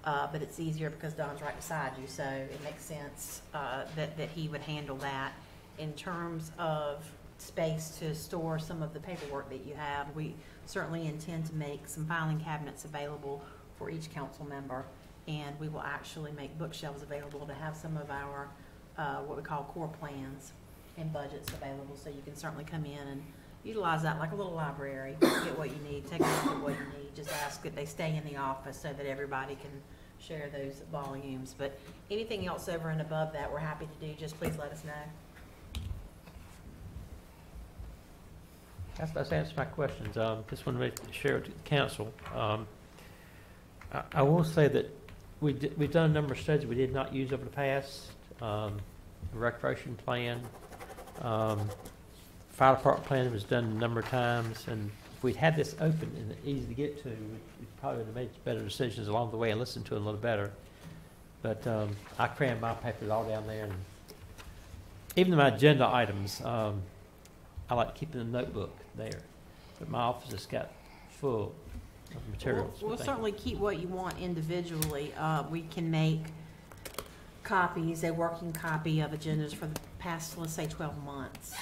But it's easier because Don's right beside you, so it makes sense that he would handle that. In terms of space to store some of the paperwork that you have, we certainly intend to make some filing cabinets available for each council member, and we will actually make bookshelves available to have some of our what we call core plans and budgets available, so you can certainly come in and utilize that like a little library. Get what you need, take a look at what you need. Just ask that they stay in the office so that everybody can share those volumes. But anything else over and above that, we're happy to do. Just please let us know. That's answered my questions. Just want to share it with the council. I will say that we've done a number of studies we did not use over the past. The recreation plan, fire department plan was done a number of times, and if we'd had this open and easy to get to, we probably would have made better decisions along the way and listened to it a little better. But I crammed my papers all down there, and even my agenda items, I like to keep in a notebook there. But my office has got full of materials. We'll certainly keep what you want individually. We can make copies, a working copy of agendas for the past, let's say, 12 months.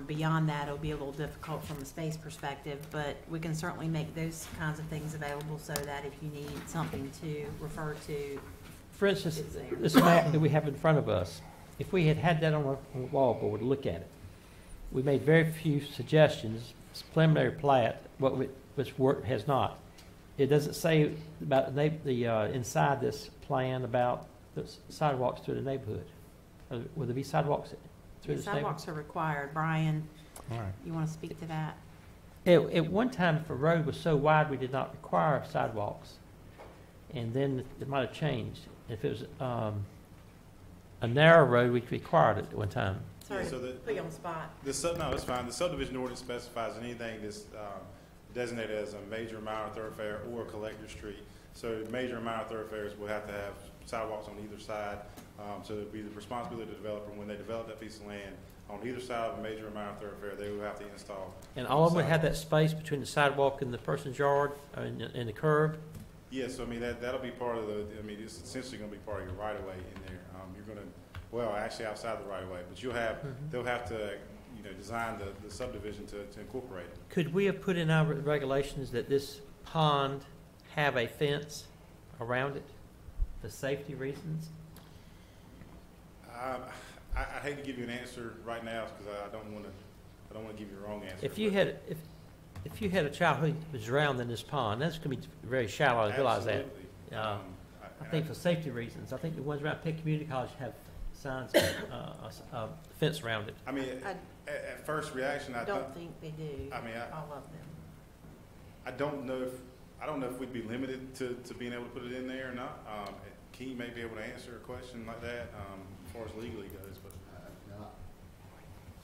Beyond that, it'll be a little difficult from a space perspective, but we can certainly make those kinds of things available so that if you need something to refer to. For instance, this map that we have in front of us, if we had had that on a wall board to look at it, we made very few suggestions. It's preliminary plat, which work has not. It doesn't say about the inside this plan about the sidewalks through the neighborhood. Will there be sidewalks through this neighborhood? Sidewalks are required. Brian, All right. you want to speak to that? At one time, if a road was so wide, we did not require sidewalks. And then it might have changed. If it was a narrow road, we required it at one time. Sorry Yeah, so to put you on the spot. No, it's fine. The subdivision ordinance specifies anything that's designated as a major minor thoroughfare or a collector street. So major and minor thoroughfares will have to have sidewalks on either side. So it'll be the responsibility of the developer when they develop that piece of land on either side of a major and minor thoroughfare, they will have to install. And all of them would have that space between the sidewalk and the person's yard and the curb? Yes, I mean, that'll be part of the, I mean, it's essentially gonna be part of your right of way in there. You're gonna, well, actually outside the right of way, but you'll have, they'll have to, you know, design the subdivision to incorporate it. Could we have put in our regulations that this pond have a fence around it for safety reasons? I hate to give you an answer right now because I don't want to give you the wrong answer. If you had, if you had a child who was drowned in this pond, that's going to be very shallow, I realize that. I think for safety reasons, I think the ones around Pitt Community College have signs, a fence around it. I mean, at first reaction, I don't think they do. I mean, all of them. I don't know if we'd be limited to being able to put it in there or not. Key may be able to answer a question like that as far as legally goes, but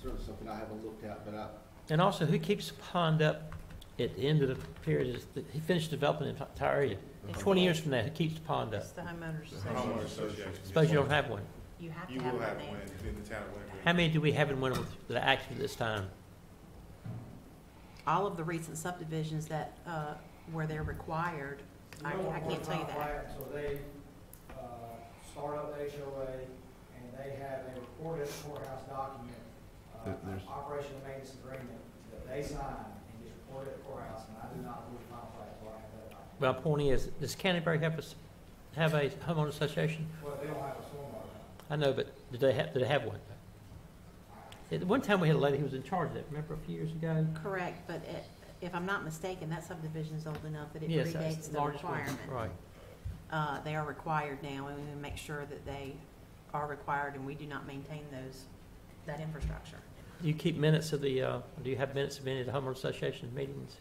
certainly something I haven't looked at, but And also, who keeps the pond up at the end of the period? He finished developing the entire area. 20 years from now, who keeps the pond up? It's the homeowners homeowners association. association. Suppose you don't have one. You have to You have will one have there. one in the town of Winterville. How many do we have in Winterville that are active at this time? All of the recent subdivisions that, where they're required, I can't tell you that. So they start up the HOA, and they have a recorded courthouse document, operation and maintenance agreement that they sign and gets recorded at the courthouse, and I do not do the final plat, so I have that document. Well, point is, does Canterbury have a homeowner association? Well, they don't have a stormwater. I know, but do they have one? At one time, we had a lady who was in charge of that, remember, a few years ago? Correct, but if I'm not mistaken, that subdivision is old enough that it Yes, that's predates the the largest one. requirement. Right. They are required now, and we make sure that they are required, and we do not maintain that infrastructure. Do you keep minutes of the, do you have minutes of any of the homeowner association meetings?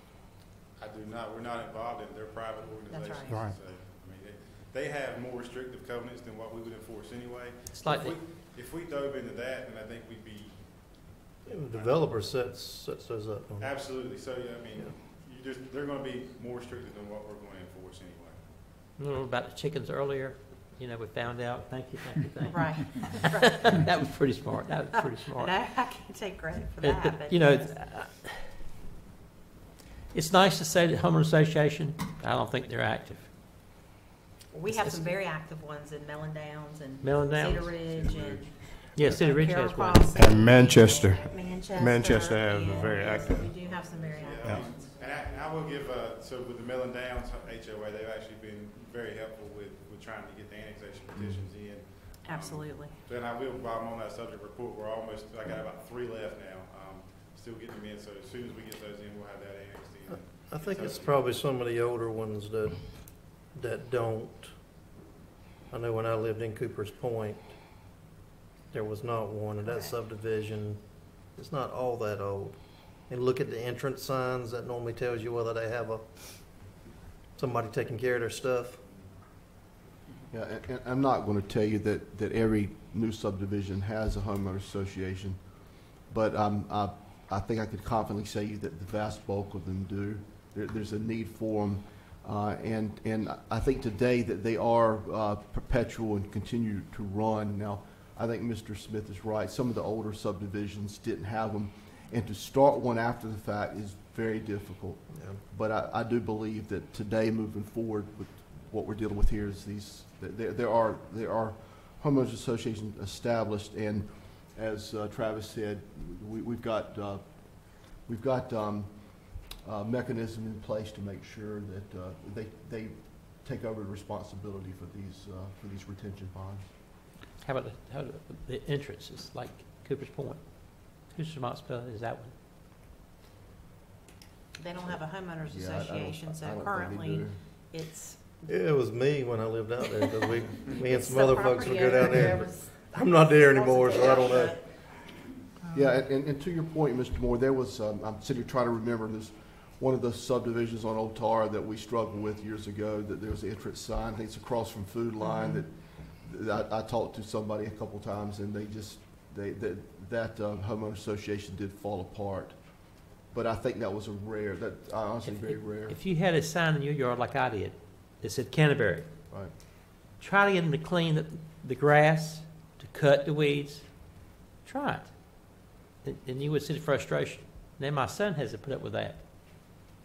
I do not. We're not involved in their private organizations. That's right. Right. So, I mean, they have more restrictive covenants than what we would enforce anyway. It's like If we dove into that, then I think we'd be. The developer sets those up. Absolutely. So, yeah, I mean, they're going to be more restrictive than what we're going to enforce anyway. A little about the chickens earlier, you know, we found out, thank you. Right. That was pretty smart, And I can't take credit for that, but. You know, yes. it's nice to say that homeowner association, I don't think they're active. We have some very active ones in Mellon Downs and Mellon Downs. Cedar Ridge and. Yeah, Cedar Ridge has one. And Manchester. Manchester has a and- very yes, active. We do have some very active Yeah. ones. And I will give, so with the Mellon Downs HOA, they've actually been very helpful with trying to get the annexation petitions in. Absolutely. And I will, while I'm on that subject report, I got about 3 left now, still getting them in, so as soon as we get those in, we'll have that annexed in. I think it's probably some of the older ones that don't. I know when I lived in Cooper's Point, there was not one, and that subdivision is not all that old. And look at the entrance signs, that normally tells you whether they have somebody taking care of their stuff. Yeah, and I'm not going to tell you that every new subdivision has a homeowners association, but I think I could confidently say you that the vast bulk of them do. There's a need for them, and I think today that they are perpetual and continue to run. Now, I think Mr. Smith is right. Some of the older subdivisions didn't have them, and to start one after the fact is very difficult. Yeah. But I do believe that today, moving forward with what we're dealing with here, is there are homeowners associations established, and as Travis said, we've got mechanism in place to make sure that they take over the responsibility for these retention ponds. How about the entrances, like Cooper's Point? Whose responsibility is that one? They don't have a homeowners Yeah, I don't association, so think they currently do. it's. Yeah, it was me when I lived out there, because me and it's some the other folks would property go down owner there. was- I'm not there anymore, so I don't know. Yeah, and to your point, Mr. Moore, there was, I'm sitting here trying to remember, there's one of the subdivisions on Old Tar that we struggled with years ago, that there was an entrance sign, I think it's across from Food Line, that I talked to somebody a couple times, and that homeowner association did fall apart. but I think that was honestly very rare. If you had a sign in your yard like I did that said Canterbury, Right. try to get them to clean the grass, to cut the weeds. Try it. And you would see the frustration. Then my son has to put up with that.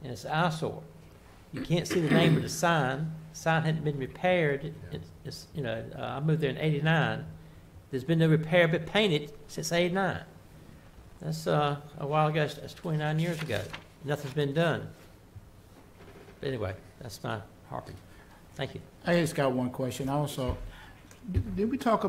And it's an eyesore. You can't see the name of the sign. The sign hadn't been repaired. It's I moved there in '89. There's been no repair but painted since '89. That's a while ago. That's 29 years ago. Nothing's been done. But anyway, that's my harping. Thank you. I just got one question also. Did we talk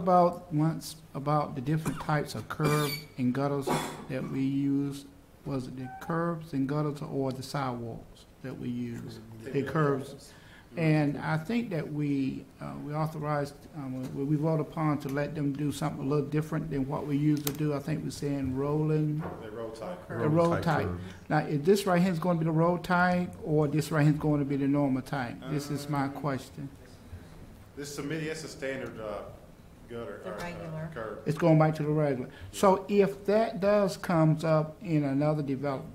once about the different types of curbs and gutters that we use? Was it the curbs and gutters or the sidewalks that we use? The curbs. And I think that we authorized, we voted upon to let them do something a little different than what we usually do. I think we're saying rolling. The road type. The road type. Now, is this right here is going to be the road type, or this right here is going to be the normal type? This is my question. This submitting, it's a standard gutter. The regular. Curb. It's going back to the regular. So if that comes up in another development,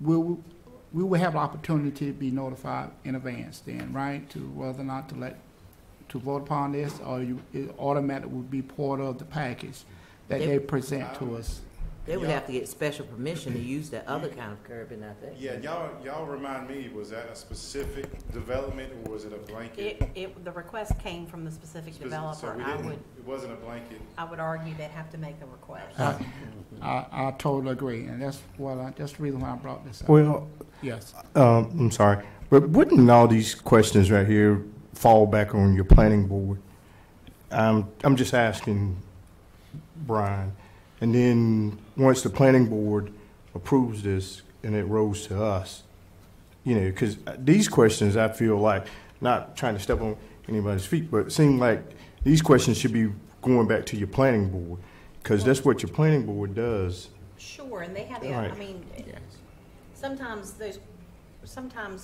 we will have the opportunity to be notified in advance then, right? To whether or not to vote upon this, or it automatically would be part of the package that they present to us. They would have to get special permission to use that other kind of curbing, I think. Yeah, y'all remind me, was that a specific development or was it a blanket? The request came from the specific developer. So it wasn't a blanket. I would argue they'd have to make a request. I totally agree, and that's the reason why I brought this up. Well, yes. I'm sorry, but wouldn't all these questions right here fall back on your planning board? I'm just asking Brian. And then once the planning board approves this and it rolls to us, because these questions, I feel like, not trying to step on anybody's feet, but it seems like these questions should be going back to your planning board, because that's what your planning board does. Sure, and they have, Right. I mean, sometimes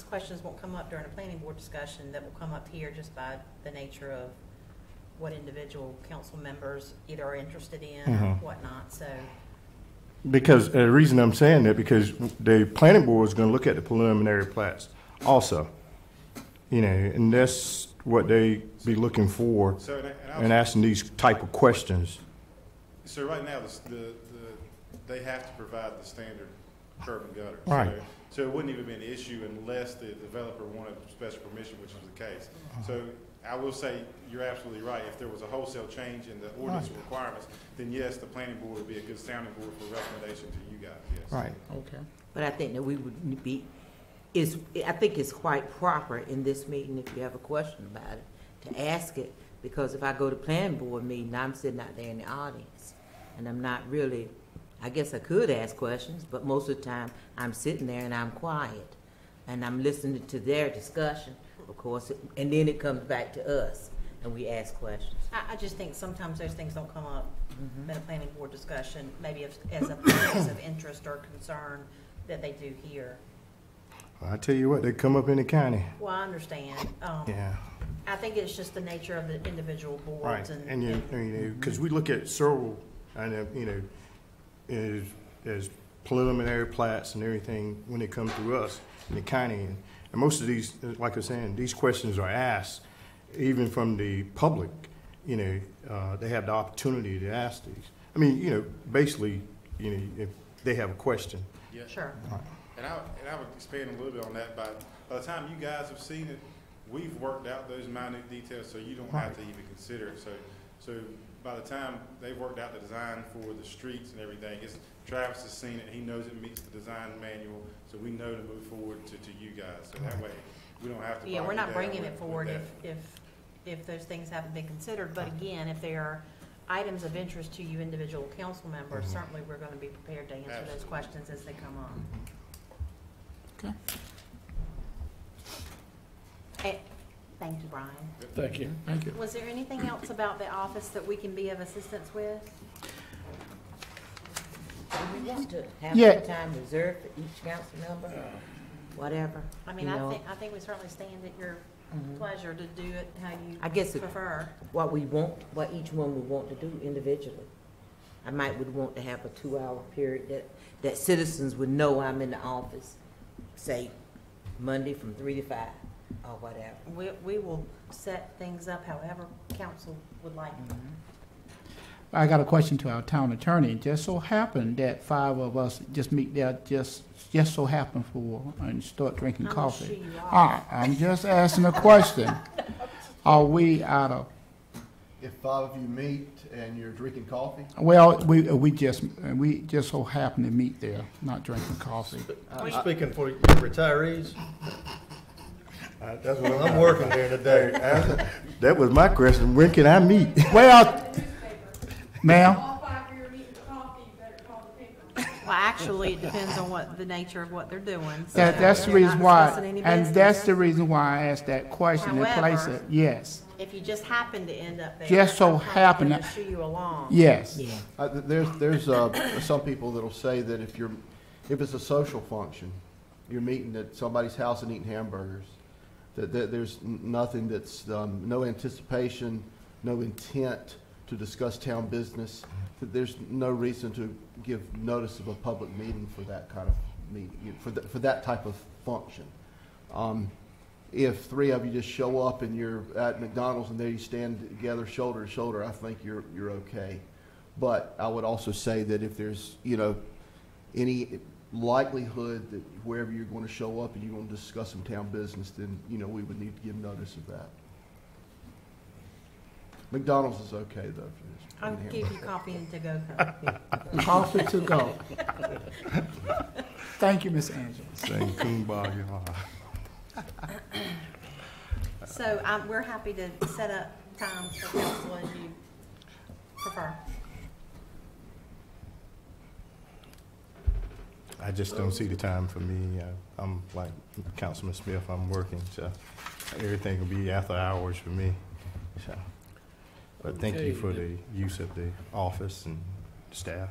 questions won't come up during a planning board discussion that will come up here just by the nature of what individual council members either are interested in or whatnot, so. Because the reason I'm saying that, because the planning board is going to look at the preliminary plats also, and that's what they be looking for and asking these type of questions. So right now, they have to provide the standard curb and gutter. Right. So it wouldn't even be an issue unless the developer wanted special permission, which is the case. So I will say you're absolutely right. If there was a wholesale change in the ordinance requirements, then yes, the planning board would be a good sounding board for recommendation to you guys, yes. Right. Okay. But I think that we would be, I think it's quite proper in this meeting, if you have a question about it, to ask it, because if I go to planning board meeting, I'm sitting out there in the audience, and I'm not really, I guess I could ask questions, but most of the time, I'm sitting there and I'm quiet, and I'm listening to their discussion, of course, and then it comes back to us, and we ask questions. I just think sometimes those things don't come up in a planning board discussion, maybe as a place of interest or concern that they do here. I tell you what, they come up in the county. Well, I understand. Yeah. I think it's just the nature of the individual boards. Right, and because we look at several, and as preliminary plats and everything when they come through us in the county, and most of these, like I was saying, these questions are asked even from the public. They have the opportunity to ask these. I mean, basically, if they have a question. Yeah. Sure. Right. And I would expand a little bit on that. By the time you guys have seen it, we've worked out those minute details, so you don't have to even consider it. So by the time they've worked out the design for the streets and everything, Travis has seen it. He knows it meets the design manual, so we know to move forward to you guys. So that way, we don't have to. Yeah, we're not bringing it forward if those things haven't been considered. But again, if there are items of interest to you individual council members, certainly we're going to be prepared to answer those questions as they come up. Okay. Thank you, Brian. Thank you. Thank you. Was there anything else about the office that we can be of assistance with? We want to have Yeah. some time reserved for each council member, whatever. I mean, you know. I think we certainly stand at your pleasure to do it how you I guess prefer. what each one would want to do individually. I might would want to have a 2-hour period that citizens would know I'm in the office, say Monday from 3 to 5 or whatever. We will set things up however council would like. I got a question to our town attorney. It just so happened that 5 of us just meet there, just so happen for, and start drinking I'm coffee. sure you are. I'm just asking a question. Are we out of, If 5 of you meet and you're drinking coffee? well, we just so happen to meet there, not drinking coffee. I'm speaking for retirees. That's what I'm working during the day. That was my question. When can I meet? Well, ma'am, Well, actually, it depends on what the nature of what they're doing. So that's the they're reason not why, discussing any and business. that's the reason why I asked that question. To place However, it, yes, If you just happen to end up there. Just so I'm probably happen gonna to- shoo you along. yes. Yeah. There's some people that'll say that if it's a social function, you're meeting at somebody's house and eating hamburgers, that there's nothing that's, no anticipation, no intent to discuss town business, that there's no reason to give notice of a public meeting for that kind of meeting, for that type of function. If 3 of you just show up and you're at McDonald's and there you stand together shoulder to shoulder, I think you're okay. But I would also say that if there's, any likelihood that wherever you're going to show up and you're going to discuss some town business, then, we would need to give notice of that. McDonald's is okay, though. I'll give you coffee and to-go cup. Coffee to go. Thank you, Miss Angela. Saying kumbaya. So we're happy to set up times for council as you prefer. I just don't see the time for me. I'm like Councilman Smith, I'm working, so everything will be after hours for me. So, but thank you for the use of the office and staff.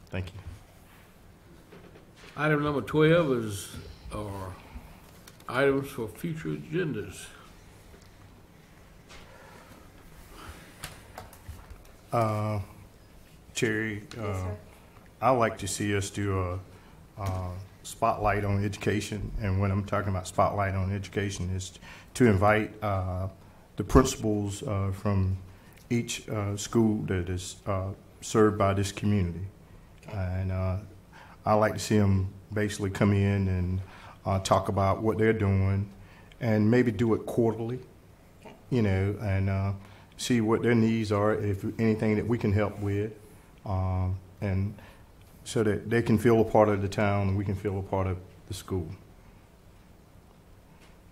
Thank you. Item number 12 are items for future agendas. Cherry, I'd like to see us do a spotlight on education, and when I'm talking about spotlight on education is to invite the principals from each school that is served by this community. And I'd like to see them basically come in and talk about what they're doing and maybe do it quarterly, and see what their needs are, if anything that we can help with, and so that they can feel a part of the town and we can feel a part of the school.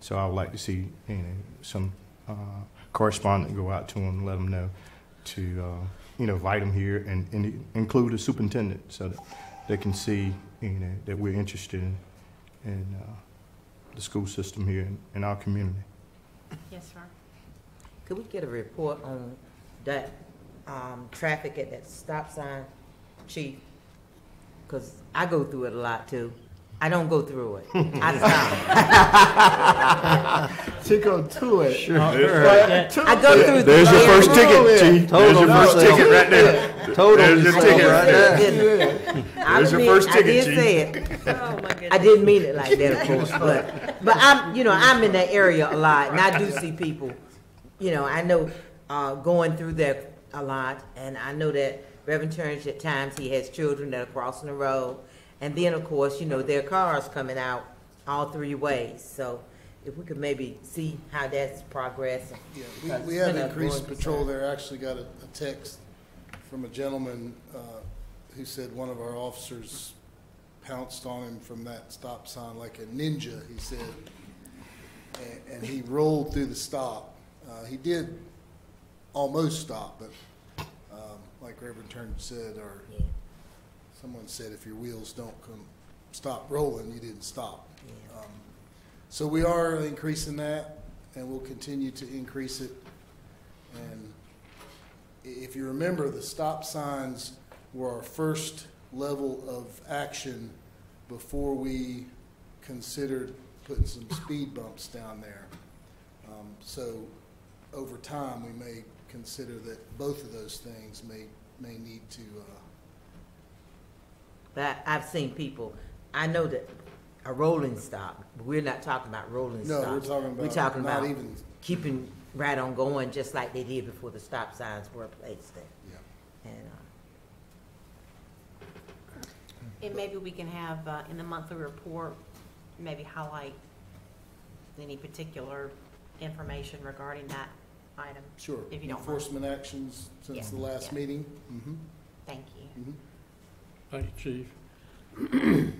So I would like to see some correspondent go out to them and let them know to invite them here and include the superintendent so that they can see that we're interested in the school system here in our community. Yes, sir. Could we get a report on that traffic at that stop sign, Chief? Because I go through it a lot too. I don't go through it. I stop. To go to it. Sure. I go through. There's your first ticket, Chief. There's your first ticket right there. There's your ticket right there. There's your first ticket, Chief. I did say it. Oh, my goodness. I didn't mean it like that, of course, but I'm in that area a lot, and I do see people. I know going through there a lot, and I know that Reverend Turns at times he has children that are crossing the road, and then of course there are cars coming out all 3 ways. So if we could maybe see how that's progressing. Yeah, we have increased patrol there. I actually got a text from a gentleman who said one of our officers pounced on him from that stop sign like a ninja, he said, and he rolled through the stop. He did almost stop, but like Reverend Turner said, or someone said, if your wheels don't stop rolling, you didn't stop. Yeah. So we are increasing that, and we'll continue to increase it. And if you remember, the stop signs were our first level of action before we considered putting some speed bumps down there. So over time, we may consider that both of those things may may need to, But I've seen people, I know that a rolling stop, but we're not talking about rolling no, stops. we're talking We're about talking not about even, keeping right on going, just like they did before the stop signs were placed there. yeah. And, And maybe we can have, in the monthly report, maybe highlight any particular information regarding that item. Sure. If you don't mind. Enforcement actions since Yeah, the last yeah. meeting. Mm-hmm. Thank you. Mm-hmm. Thank you, Chief.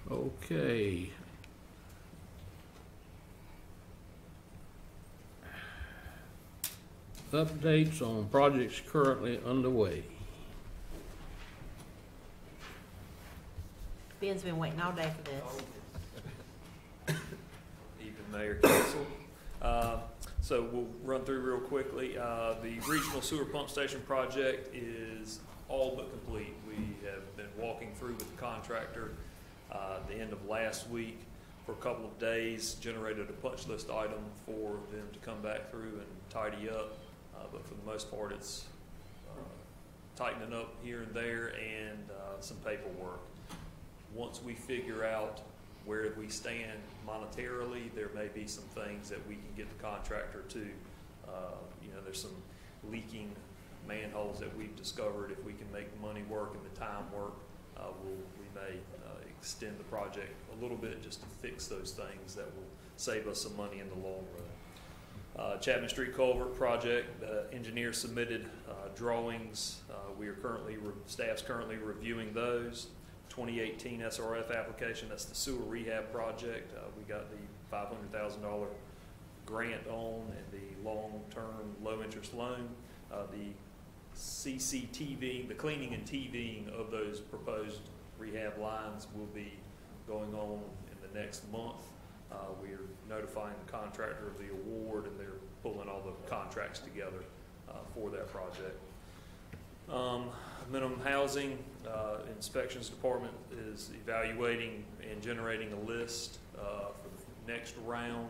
Okay. Updates on projects currently underway. Ben's been waiting all day for this. Evening, Mayor, Council. So we'll run through real quickly. The regional sewer pump station project is all but complete. We have been walking through with the contractor at the end of last week for a couple of days, generated a punch list item for them to come back through and tidy up. But for the most part, it's tightening up here and there and some paperwork. Once we figure out where we stand monetarily, there may be some things that we can get the contractor to. There's some leaking manholes that we've discovered. If we can make the money work and the time work, we may extend the project a little bit just to fix those things that will save us some money in the long run. Chapman Street Culvert project, engineer submitted drawings. Staff's currently reviewing those. 2018 SRF application, that's the sewer rehab project. We got the $500,000 grant on and the long-term low-interest loan. The CCTV, the cleaning and TVing of those proposed rehab lines will be going on in the next month. We are notifying the contractor of the award, and they're pulling all the contracts together for that project. Minimum housing, inspections department is evaluating and generating a list for the next round.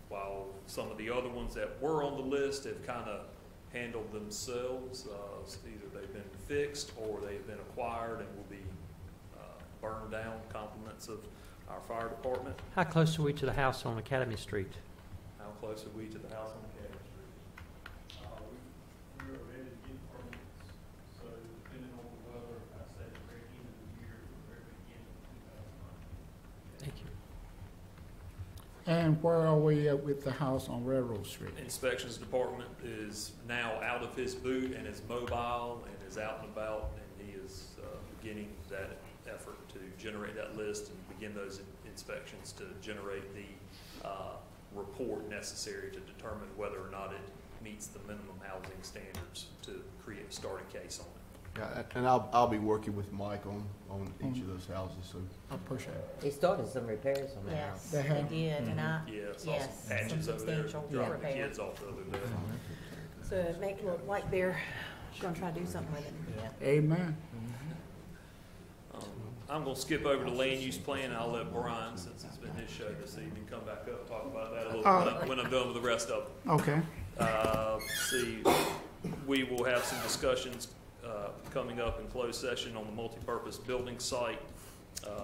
While some of the other ones that were on the list have kind of handled themselves, either they've been fixed or they've been acquired and will be burned down, compliments of our fire department. How close are we to the house on Academy Street? How close are we to the house on Academy Street? We are ready to get permits, so depending on the weather, I say the very end of the year, the very beginning of 2009. Thank you. And where are we at with the house on Railroad Street? Inspections department is now out of his boot and is mobile and is out and about, and he is beginning that effort to generate that list and begin those inspections to generate the report necessary to determine whether or not it meets the minimum housing standards to start a case on it. Yeah, and I'll be working with Mike on each of those houses, so. I appreciate it. they started some repairs on the house. Yes, They they have? did, and I, Yeah, saw yes, some patches some over there, substantial dropping the repair. kids off the other day. So it make it look like they're gonna try to do something with it. Yeah. Amen. I'm gonna skip over to land use plan, and I'll let Brian, since it's been his show this evening, come back up, and talk about that a little bit when I'm done with the rest of them. Okay. See, we will have some discussions coming up in closed session on the multipurpose building site,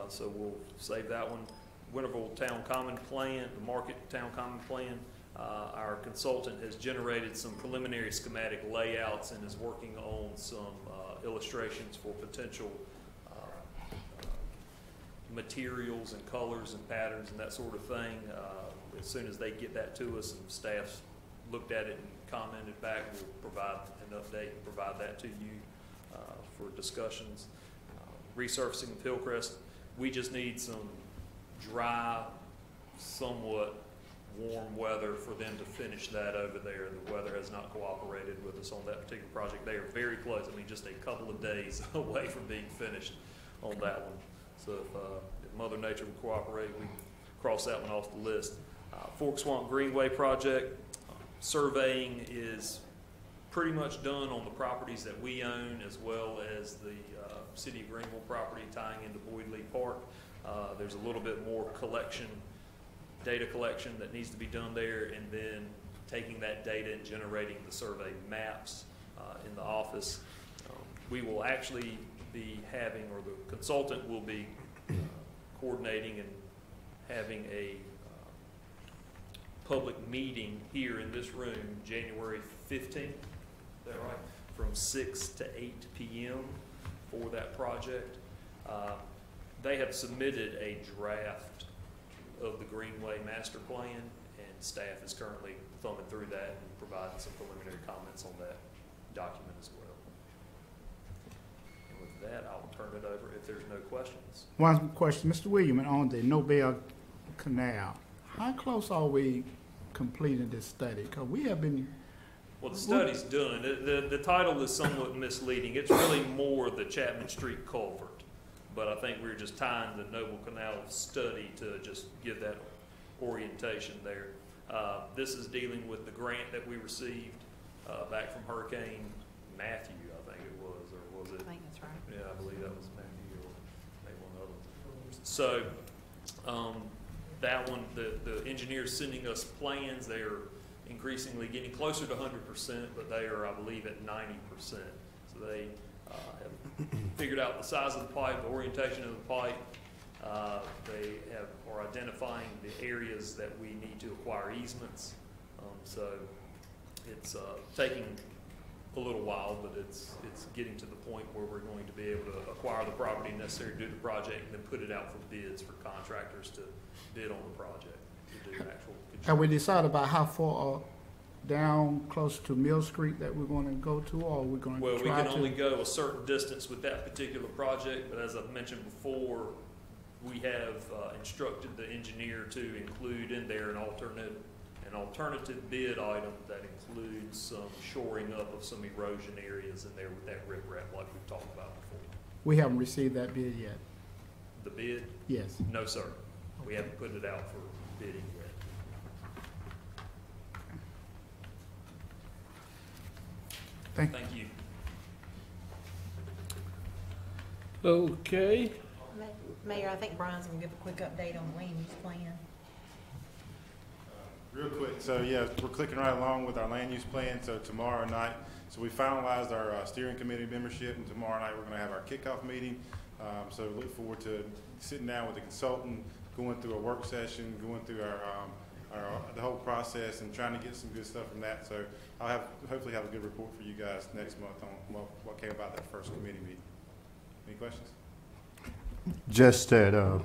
so we'll save that one. Winterville Town Common Plan, the Market Town Common Plan, our consultant has generated some preliminary schematic layouts and is working on some illustrations for potential materials and colors and patterns and that sort of thing. As soon as they get that to us and staff's looked at it and commented back, we'll provide an update and provide that to you for discussions. Resurfacing of Hillcrest, we just need some dry, somewhat warm weather for them to finish that over there. The weather has not cooperated with us on that particular project. They are very close. I mean, just a couple of days away from being finished on that one. So if Mother Nature will cooperate, we can cross that one off the list. Fork Swamp Greenway project, surveying is pretty much done on the properties that we own, as well as the City of Greenville property tying into Boyd Lee Park. There's a little bit more data collection that needs to be done there, and then taking that data and generating the survey maps in the office. We will actually be having, or the consultant will be coordinating and having a public meeting here in this room January 15th, is that right? From 6 to 8 p.m. for that project. They have submitted a draft of the Greenway Master Plan, and staff is currently thumbing through that and providing some preliminary comments on that document as well. And with that, I'll turn it over if there's no questions. One question, Mr. William, on the Nobel Canal, how close are we completing this study? Because we have been... Well, the study's done. The title is somewhat misleading. It's really more the Chapman Street culvert. But I think we're just tying the Noble Canal study to just give that orientation there. This is dealing with the grant that we received back from Hurricane Matthew, I think it was, or was it? I think that's right. Yeah, I believe that was Matthew or maybe one other. So that one, the engineers sending us plans, they are increasingly getting closer to 100%, but they are, I believe, at 90%. So they have figured out the size of the pipe, the orientation of the pipe. They are identifying the areas that we need to acquire easements. So it's taking a little while, but it's getting to the point where we're going to be able to acquire the property necessary to do the project and then put it out for bids for contractors to bid on the project, to do actual construction. Have we decided about how far down close to Mill Street that we're going to go to, or are we going to try to? Well, we can only go a certain distance with that particular project, but as I've mentioned before, we have instructed the engineer to include in there an alternative bid item that includes some shoring up of some erosion areas in there with that riprap like we've talked about before. We haven't received that bid yet. The bid? Yes. No, sir. We haven't put it out for bidding yet. Thank you. Okay. Mayor, I think Brian's gonna give a quick update on the land use plan. Real quick, so yeah, we're clicking right along with our land use plan. So tomorrow night, so we finalized our steering committee membership, and tomorrow night we're going to have our kickoff meeting. So look forward to sitting down with the consultant, going through a work session, going through the whole process, and trying to get some good stuff from that. So I'll hopefully have a good report for you guys next month on what came about that first committee meeting. Any questions? Just that,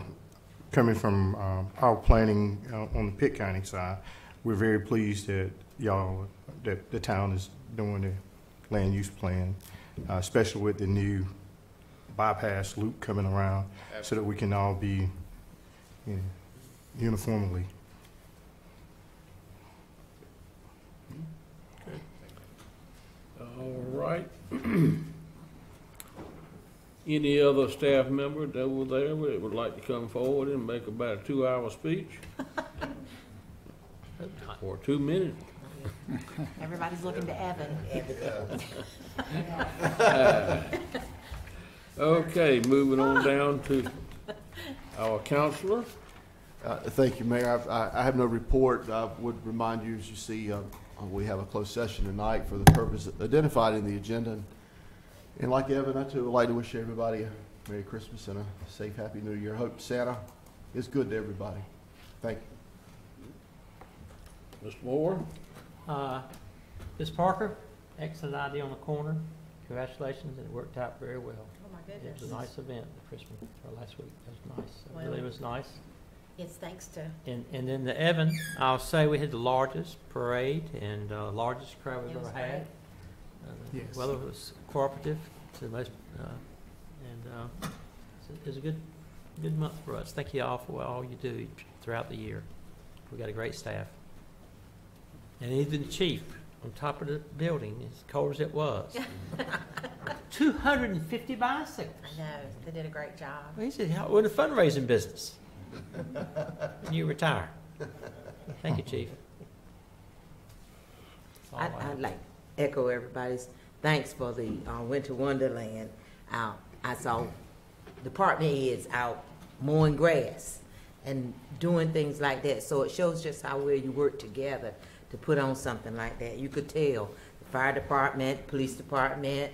coming from our planning on the Pitt County side, we're very pleased that that the town is doing the land use plan, especially with the new bypass loop coming around. Absolutely. So that we can all be uniformly. Okay. All right. Any other staff member that were there that would like to come forward and make about a 2-hour speech? Or 2 minutes? Everybody's looking to Evan. Okay, moving on down to our counselor. Thank you, Mayor. I have no report. I would remind you, as you see, we have a closed session tonight for the purpose identified in the agenda. And like Evan, I too would like to wish everybody a Merry Christmas and a safe, Happy New Year. I hope Santa is good to everybody. Thank you. Mr. Moore? Ms. Parker, excellent idea on the corner. Congratulations, and it worked out very well. Oh, my goodness. It was a nice event, the Christmas, or last week. It was nice. Well, It really was nice. It's thanks to. And then the Evan, I'll say we had the largest parade and largest crowd we've ever had. Yes. Well, it was cooperative to the most, it was a good month for us. Thank you all for all you do throughout the year. We got a great staff. And even the chief on top of the building, as cold as it was. 250 bicycles. I know, they did a great job. Well, he said, we're in the fundraising business. And you retire. Thank you, Chief. I'd like to echo everybody's thanks for the Winter Wonderland. I saw department heads out mowing grass and doing things like that. So it shows just how well you work together to put on something like that. You could tell the fire department, police department,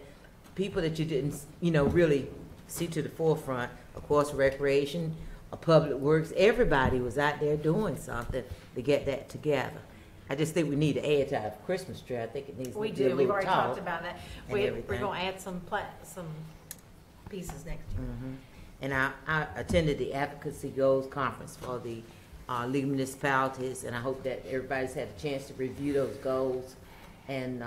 people that you didn't, really see to the forefront. Of course, recreation, public works, everybody was out there doing something to get that together. I just think we need to add to our Christmas tree. I think it needs to be a little We've already tall talked about that. and We're everything. gonna add some pieces next year. And I attended the Advocacy Goals Conference for the League of Municipalities, and I hope that everybody's had a chance to review those goals and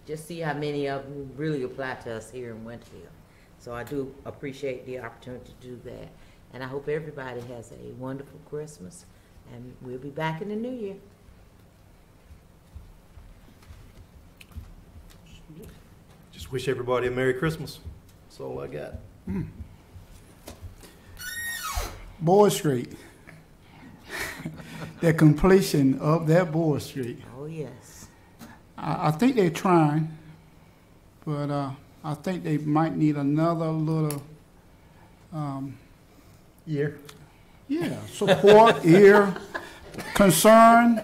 just see how many of them really apply to us here in Winterville. So I do appreciate the opportunity to do that. And I hope everybody has a wonderful Christmas, and we'll be back in the new year. Just wish everybody a Merry Christmas. That's all I got. Board Street. The completion of that Board Street. Oh, yes. I think they're trying, but I think they might need another little Year. yeah, support, ear, concern,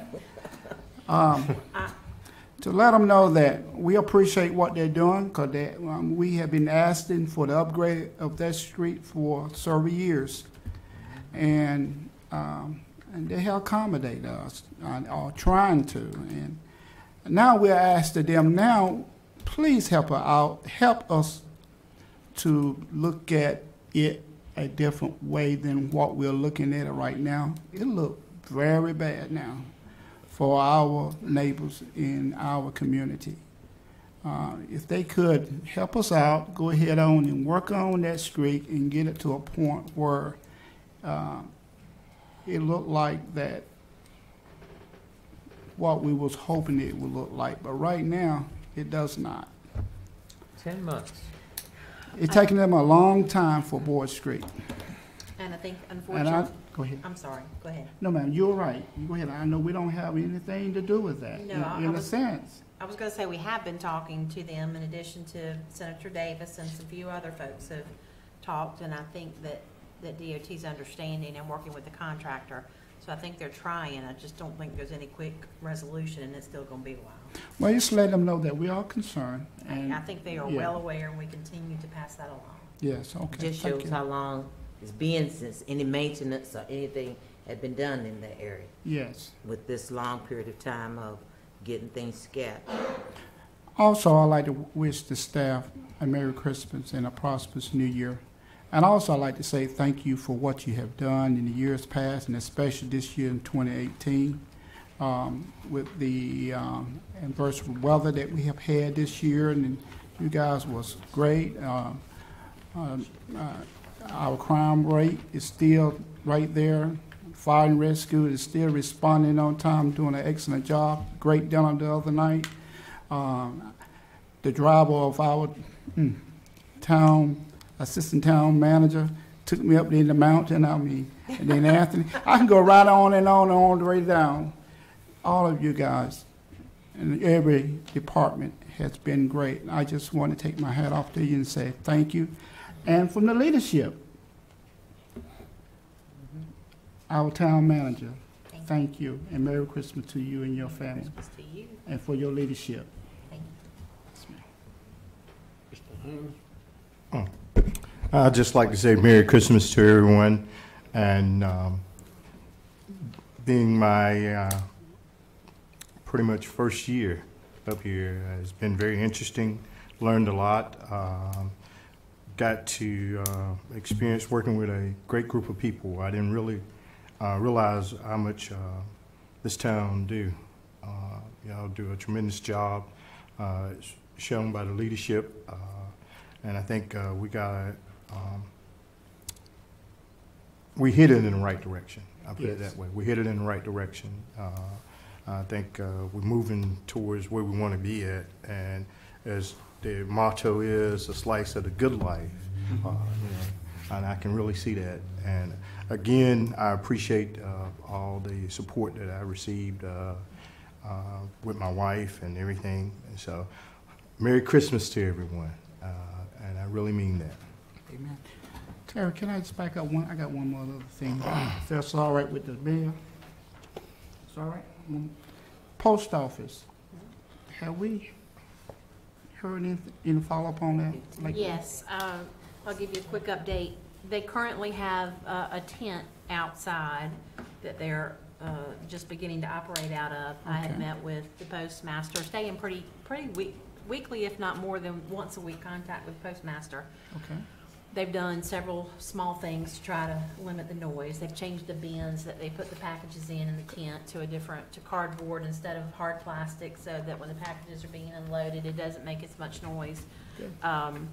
to let them know that we appreciate what they're doing, because we have been asking for the upgrade of that street for several years. And they have accommodated us, or trying to. And now we're asking them now, please help us out, help us to look at it a different way than what we're looking at it right now. It looks very bad now for our neighbors in our community. If they could help us out, go ahead on and work on that street and get it to a point where it looked like that what we was hoping it would look like, but right now it does not. 10 months. It's taking them a long time for Board Street. And I think And unfortunately, go ahead. I'm sorry, go ahead. No, ma'am, you're right. You go ahead. I know we don't have anything to do with that, No, in a sense. I was gonna say, we have been talking to them in addition to Senator Davis and some few other folks have talked, and I think that DOT's understanding and working with the contractor. So I think they're trying. I just don't think there's any quick resolution, and it's still gonna be a while. Well, just let them know that we are concerned. I think they are yeah. well aware, and we continue to pass that along. Yes, okay. Just thank shows you. how long it's been since any maintenance or anything had been done in that area Yes. with this long period of time of getting things scattered. Also, I'd like to wish the staff a Merry Christmas and a prosperous New Year. And also, I'd like to say thank you for what you have done in the years past, and especially this year in 2018, with the adverse weather that we have had this year. And you guys was great. Our crime rate is still right there. Fire and rescue is still responding on time, doing an excellent job. Great dinner the other night. The driver of our assistant town manager took me up in the mountain. And then Anthony, I can go right on and on and on the way down. All of you guys and every department has been great. I just want to take my hat off to you and say thank you. And from the leadership, our town manager, thank you, and Merry Christmas to you and your family. Christmas to you. And for your leadership. Thank you. I'd just like to say Merry Christmas to everyone, and being my pretty much first year up here has been very interesting, learned a lot, got to experience working with a great group of people. I didn't really realize how much this town do. Y'all do a tremendous job, shown by the leadership, and I think we hit it in the right direction. I'll put it that way. We hit it in the right direction. I think we're moving towards where we want to be at, and as the motto is, a slice of the good life, and I can really see that. And again, I appreciate all the support that I received with my wife and everything. And so, Merry Christmas to everyone, and I really mean that. Amen. Terry, can I just back up one? I got one more other thing. If that's all right with the mayor? It's all right? Post office. Have we heard any follow-up on that? Like- Yes, I'll give you a quick update. They currently have a tent outside that they're just beginning to operate out of. I had Okay. met with the postmaster, staying pretty weekly, if not more than once a week, contact with postmaster. Okay. They've done several small things to try to limit the noise. They've changed the bins that they put the packages in the tent to cardboard instead of hard plastic, so that when the packages are being unloaded, it doesn't make as much noise. And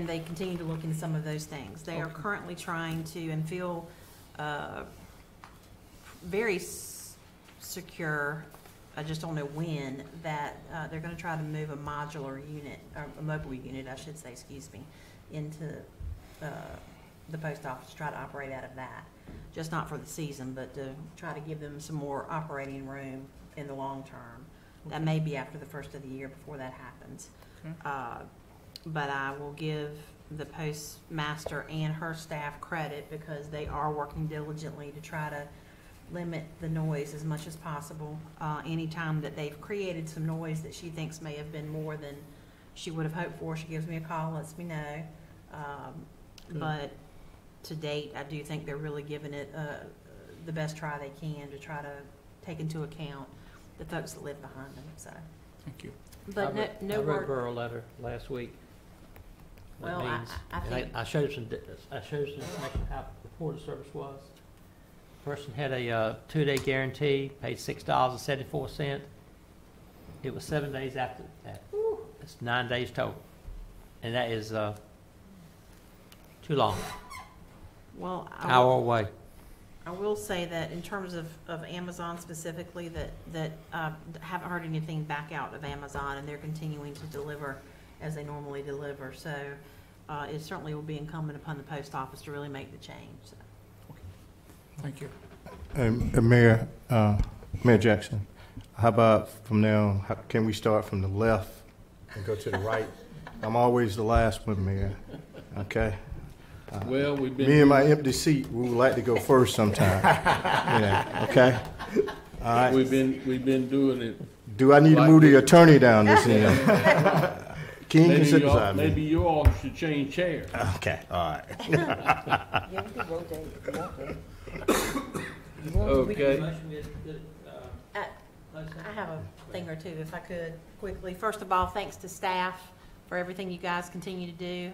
they continue to look into some of those things. They are currently trying to, and feel very secure, I just don't know when, that they're gonna try to move a modular unit, or a mobile unit, I should say, excuse me, into the post office, to try to operate out of that. Just not for the season, but to try to give them some more operating room in the long term. That may be after the first of the year before that happens. Okay. But I will give the postmaster and her staff credit, because they are working diligently to try to limit the noise as much as possible. Anytime that they've created some noise that she thinks may have been more than she would have hoped for, she gives me a call, lets me know. But to date, I do think they're really giving it the best try they can to try to take into account the folks that live behind them, so. Thank you. But no I wrote word. her a letter last week. That Well, means- I and think. I showed some information how the port of service was. Person had a 2-day guarantee, paid $6.74. It was 7 days after that. It's 9 days total. And that is too long. Well, Hour away. I will say that in terms of Amazon specifically, that haven't heard anything back out of Amazon, and they're continuing to deliver as they normally deliver. So it certainly will be incumbent upon the post office to really make the change. So. Thank you. Mayor Jackson, how about from now, can we start from the left and go to the right? I'm always the last one, Mayor, okay? Well, we've been. Me and my empty seat, we would like to go first sometime. Yeah, okay? All right. We've been doing it. Do I need to move the attorney down this end? King can sit beside me. Maybe you all should change chairs. Okay, all right. Yeah, we can rotate if you want to. Okay. I have a thing or two, if I could, quickly. First of all, thanks to staff for everything you guys continue to do.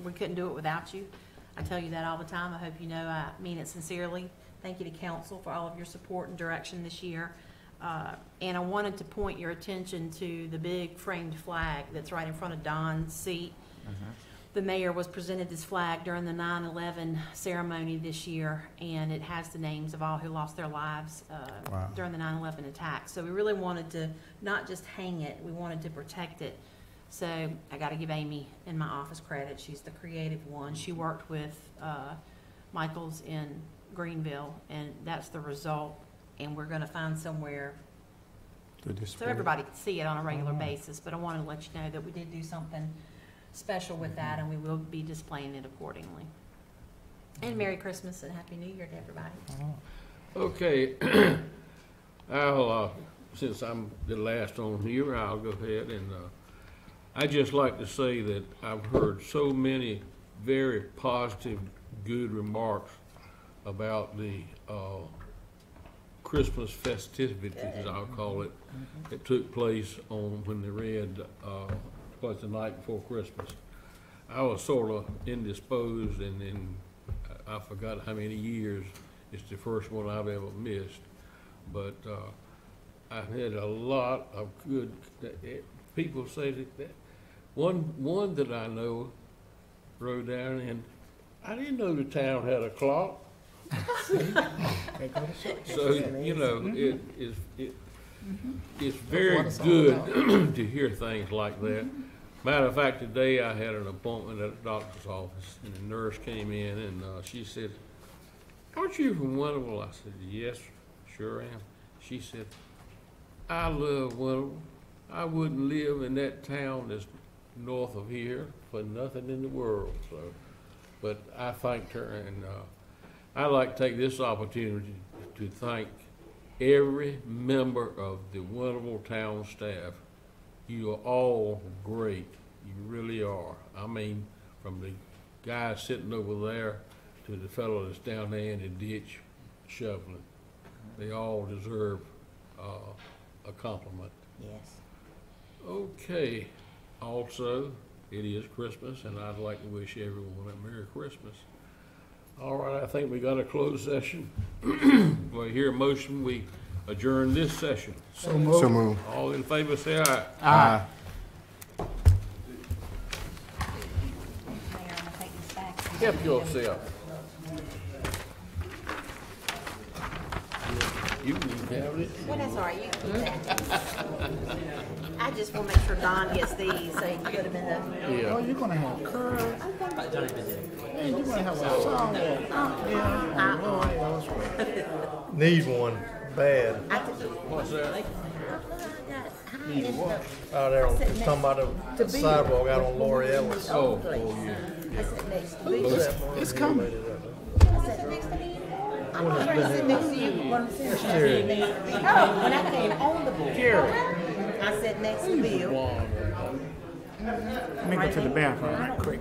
We couldn't do it without you. I tell you that all the time. I hope you know I mean it sincerely. Thank you to council for all of your support and direction this year. And I wanted to point your attention to the big framed flag that's right in front of Don's seat. The mayor was presented this flag during the 9/11 ceremony this year, and it has the names of all who lost their lives during the 9/11 attack. So we really wanted to not just hang it, we wanted to protect it. So I got to give Amy in my office credit. She's the creative one. She worked with Michaels in Greenville, and that's the result. And we're going to find somewhere so everybody can see it on a regular basis. But I wanted to let you know that we did do something special with that, and we will be displaying it accordingly. And Merry Christmas and Happy New Year to everybody. Okay. I'll, since I'm the last on here, I'll go ahead and I'd just like to say that I've heard so many very positive, good remarks about the Christmas festivities, as I'll call it, that took place on when they read was the night before Christmas. I was sort of indisposed, and then I forgot how many years. It's the first one I've ever missed, but I've had a lot of good people say that. One that I know wrote down, and I didn't know the town had a clock. So you know, it's very good to hear things like that. Matter of fact, today I had an appointment at a doctor's office, and the nurse came in, and she said, "Aren't you from Winterville?" I said, "Yes, sure am." She said, "I love Winterville. I wouldn't live in that town that's north of here for nothing in the world." So, but I thanked her, and I'd like to take this opportunity to thank every member of the Winterville town staff You are all great. You really are. I mean, from the guy sitting over there to the fellow that's down there in the ditch shoveling. They all deserve a compliment. Yes. Okay. Also, it is Christmas, and I'd like to wish everyone a Merry Christmas. All right, I think we got a closed session. Do I hear a motion? We adjourn this session. So moved. So moved. All in favor, say aye. Aye. Mayor, I'm gonna take these back. Help yourself. You can have it. Well, that's all right, you can keep that. I just want to make sure Don gets these, so he can put them in the. Yeah. Oh, you're gonna have curls. Hey, you're gonna have a song. Need one, bad. What's that? Out there, talking about the sidewalk out on Lori Ellis. Oh, yeah. I said next to me. It's coming. I said next to me. I'm not gonna sit next to you. What I'm saying is next to me. Oh, when I came on the board. I said next to Bill. Let me go to the bathroom right quick.